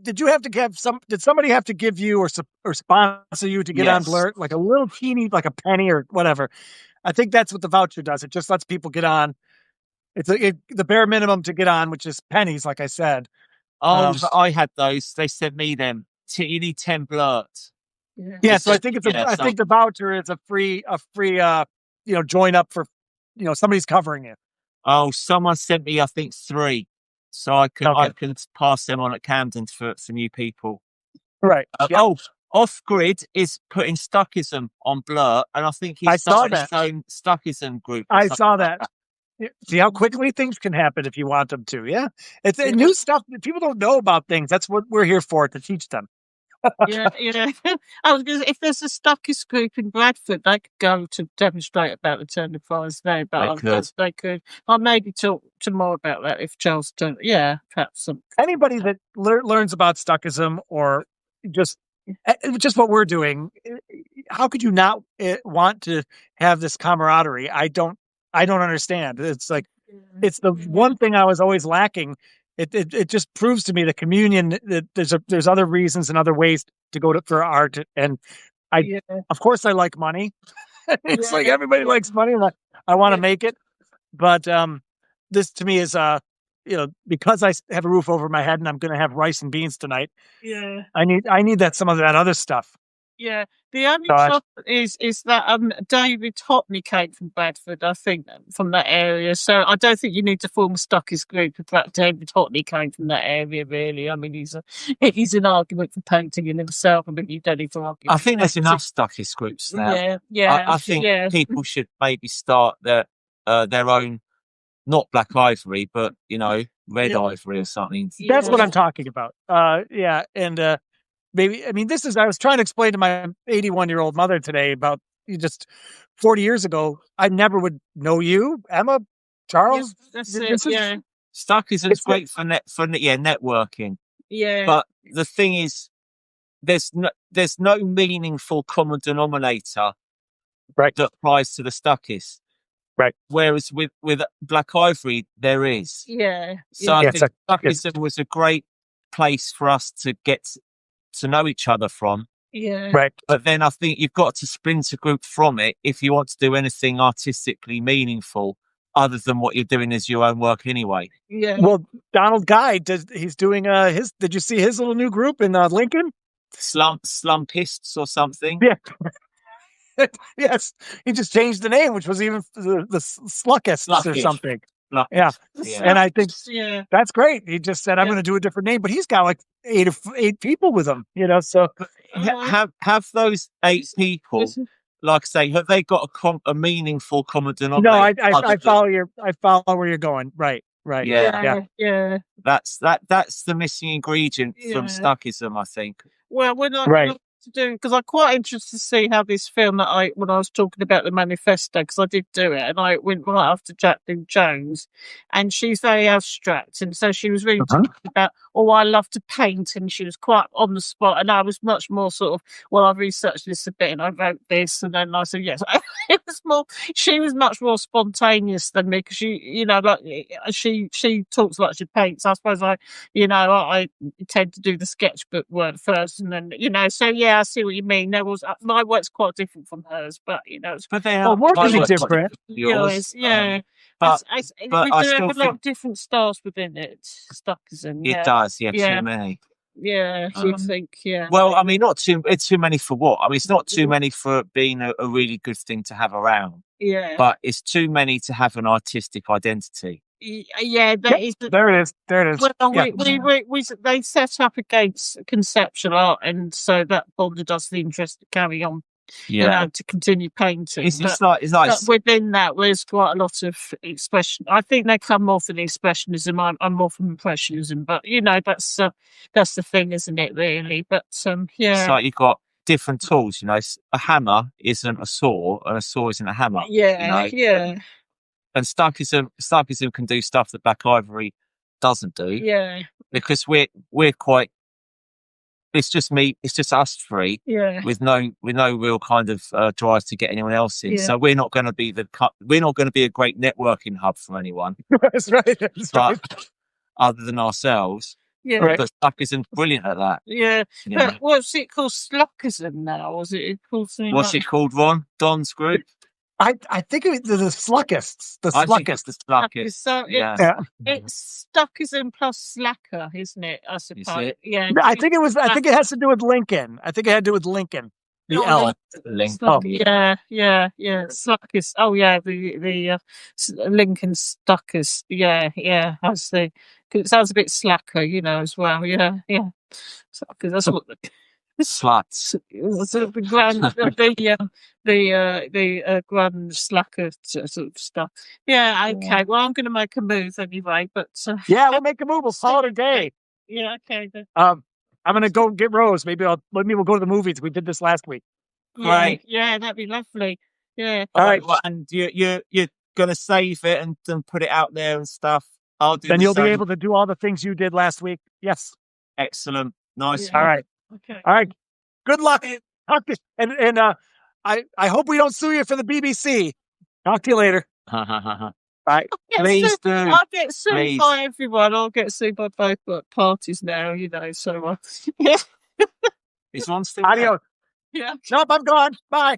Did you have to have some? Did somebody have to give you or sponsor you to get on Blurt, like a little teeny, like a penny or whatever? I think that's what the voucher does. It just lets people get on. It's the bare minimum to get on, which is pennies, like I said. Oh, I had those. They sent me them. You need 10 Blurts. Yeah, so I think I think the voucher is a free, join up for, somebody's covering it. Oh, someone sent me, I think 3, so I can pass them on at Camden for new people. Right. Oh, Off Grid is putting Stuckism on Blur, and I think he's started his own Stuckism group. I saw that. See how quickly things can happen if you want them to. Yeah, it's new stuff. People don't know about things. That's what we're here for, to teach them. Yeah. I was going to say, if there's a Stuckist group in Bradford, they could go to demonstrate about the Turner Prize there. But they could. I'll maybe talk to more about that if Charles don't. Yeah, perhaps some. Anybody that learns about Stuckism or just what we're doing, how could you not want to have this camaraderie? I don't understand. It's like it's the one thing I was always lacking. It just proves to me the communion that there's other reasons and other ways to go for art. And of course I like money. It's like everybody likes money and I want to make it. But this to me is because I have a roof over my head and I'm going to have rice and beans tonight. Yeah. I need some of that other stuff. Yeah, the only trouble is that David Hotney came from Bradford, I think, from that area. So I don't think you need to form a Stuckist group if David Hotney came from that area. Really, I mean, he's an argument for painting in himself. I mean, you don't need to argue. I think there's enough Stuckist groups now. Yeah. I think people should maybe start their own, not Black Ivory, but Red Ivory or something. That's what I'm talking about. And. Maybe, I mean, I was trying to explain to my 81-year-old mother today about just 40 years ago, I never would know you, Emma, Charles. Stuckism is great for networking. Yeah. But the thing is, there's no meaningful common denominator that applies to the Stuckist. Right. Whereas with Black Ivory, there is. Yeah. So I think Stuckism was a great place for us to get to know each other from. Yeah. Right. But then I think you've got to splinter group from it if you want to do anything artistically meaningful other than what you're doing as your own work anyway. Yeah. Well, Donald Guy he's doing did you see his little new group in Lincoln? Slumpists or something? Yeah. Yes. He just changed the name, which was even the Sluckists or something. Yeah. And I think that's great. He just said, I'm going to do a different name, but he's got like eight people with him, so have those 8 people, like I say, have they got a meaningful common denominator? No, I follow where you're going. Right. Yeah. That's the missing ingredient from Stuckism, I think. Well, we're not to do, because I'm quite interested to see how this film that when I was talking about the manifesto, because I did do it, and I went right after Jacqueline Jones, and she's very abstract, and so she was really talking about, I love to paint, and she was quite on the spot, and I was much more sort of, well, I've researched this a bit, and I wrote this, and then I said yes. It was more. She was much more spontaneous than me, because she talks like she paints. I suppose I tend to do the sketchbook work first, and then so yeah, I see what you mean. There was my work's quite different from hers, but but they are work my can be work's different. yours. Yeah. But We but do I have still a lot think of different styles within it. Stuckism, it does. Yeah, Yeah. too many. Yeah, you think, yeah. Well, I mean, not too. It's too many for what? I mean, it's not too many for being a really good thing to have around, Yeah. but it's too many to have an artistic identity. Yeah, that is. There it is. There it is. Well, Yeah. they set up against conceptual art, and so that bonded us the interest to carry on, to continue painting. It's like But within that, there's quite a lot of expression. I think they come more from the expressionism. I'm more from impressionism, but that's the thing, isn't it? Really, but yeah. It's like you've got different tools. A hammer isn't a saw, and a saw isn't a hammer. Yeah, yeah. And Starkism can do stuff that Black Ivory doesn't do. Yeah. Because we're quite. It's just me. It's just us three. Yeah. With no real kind of drive to get anyone else in. Yeah. So we're not going to be we're not going to be a great networking hub for anyone. That's right. That's right. Other than ourselves. Yeah. Right. But Starkism's brilliant at that. Yeah. But what's it called? Sluckism now? Was it called something? What's it called, Ron? Don's group? I think it was the Sluckists. The I think Sluckists. it's the Sluckist. So it's Stuckism plus slacker, isn't it? I suppose. Is it? Yeah. I think it was. I think it has to do with Lincoln. I think it had to do with Lincoln. The L. Yeah. Sluckist. Oh yeah, the Lincoln Stuckist. Yeah. I see. 'Cause it sounds a bit slacker, as well. Yeah. Because that's what sluts. Sort of the grand slacker sort of stuff. Yeah, okay. Yeah. Well, I'm going to make a move anyway, but we'll make a move. We'll call it a day. Yeah, okay. Then. I'm going to go get Rose. Maybe we'll go to the movies. We did this last week. Right. Yeah, that'd be lovely. Yeah. All right. Well, and you're going to save it and put it out there and stuff. I'll do. Then you'll be able to do all the things you did last week. Yes. Excellent. Nice. Yeah. All right. Okay. All right. Good luck. And I hope we don't sue you for the BBC. Talk to you later. Bye. Please do. I'll get sued by everyone. I'll get sued by both parties now, So yeah. Is one still Adios. Yeah. Nope, I'm gone. Bye.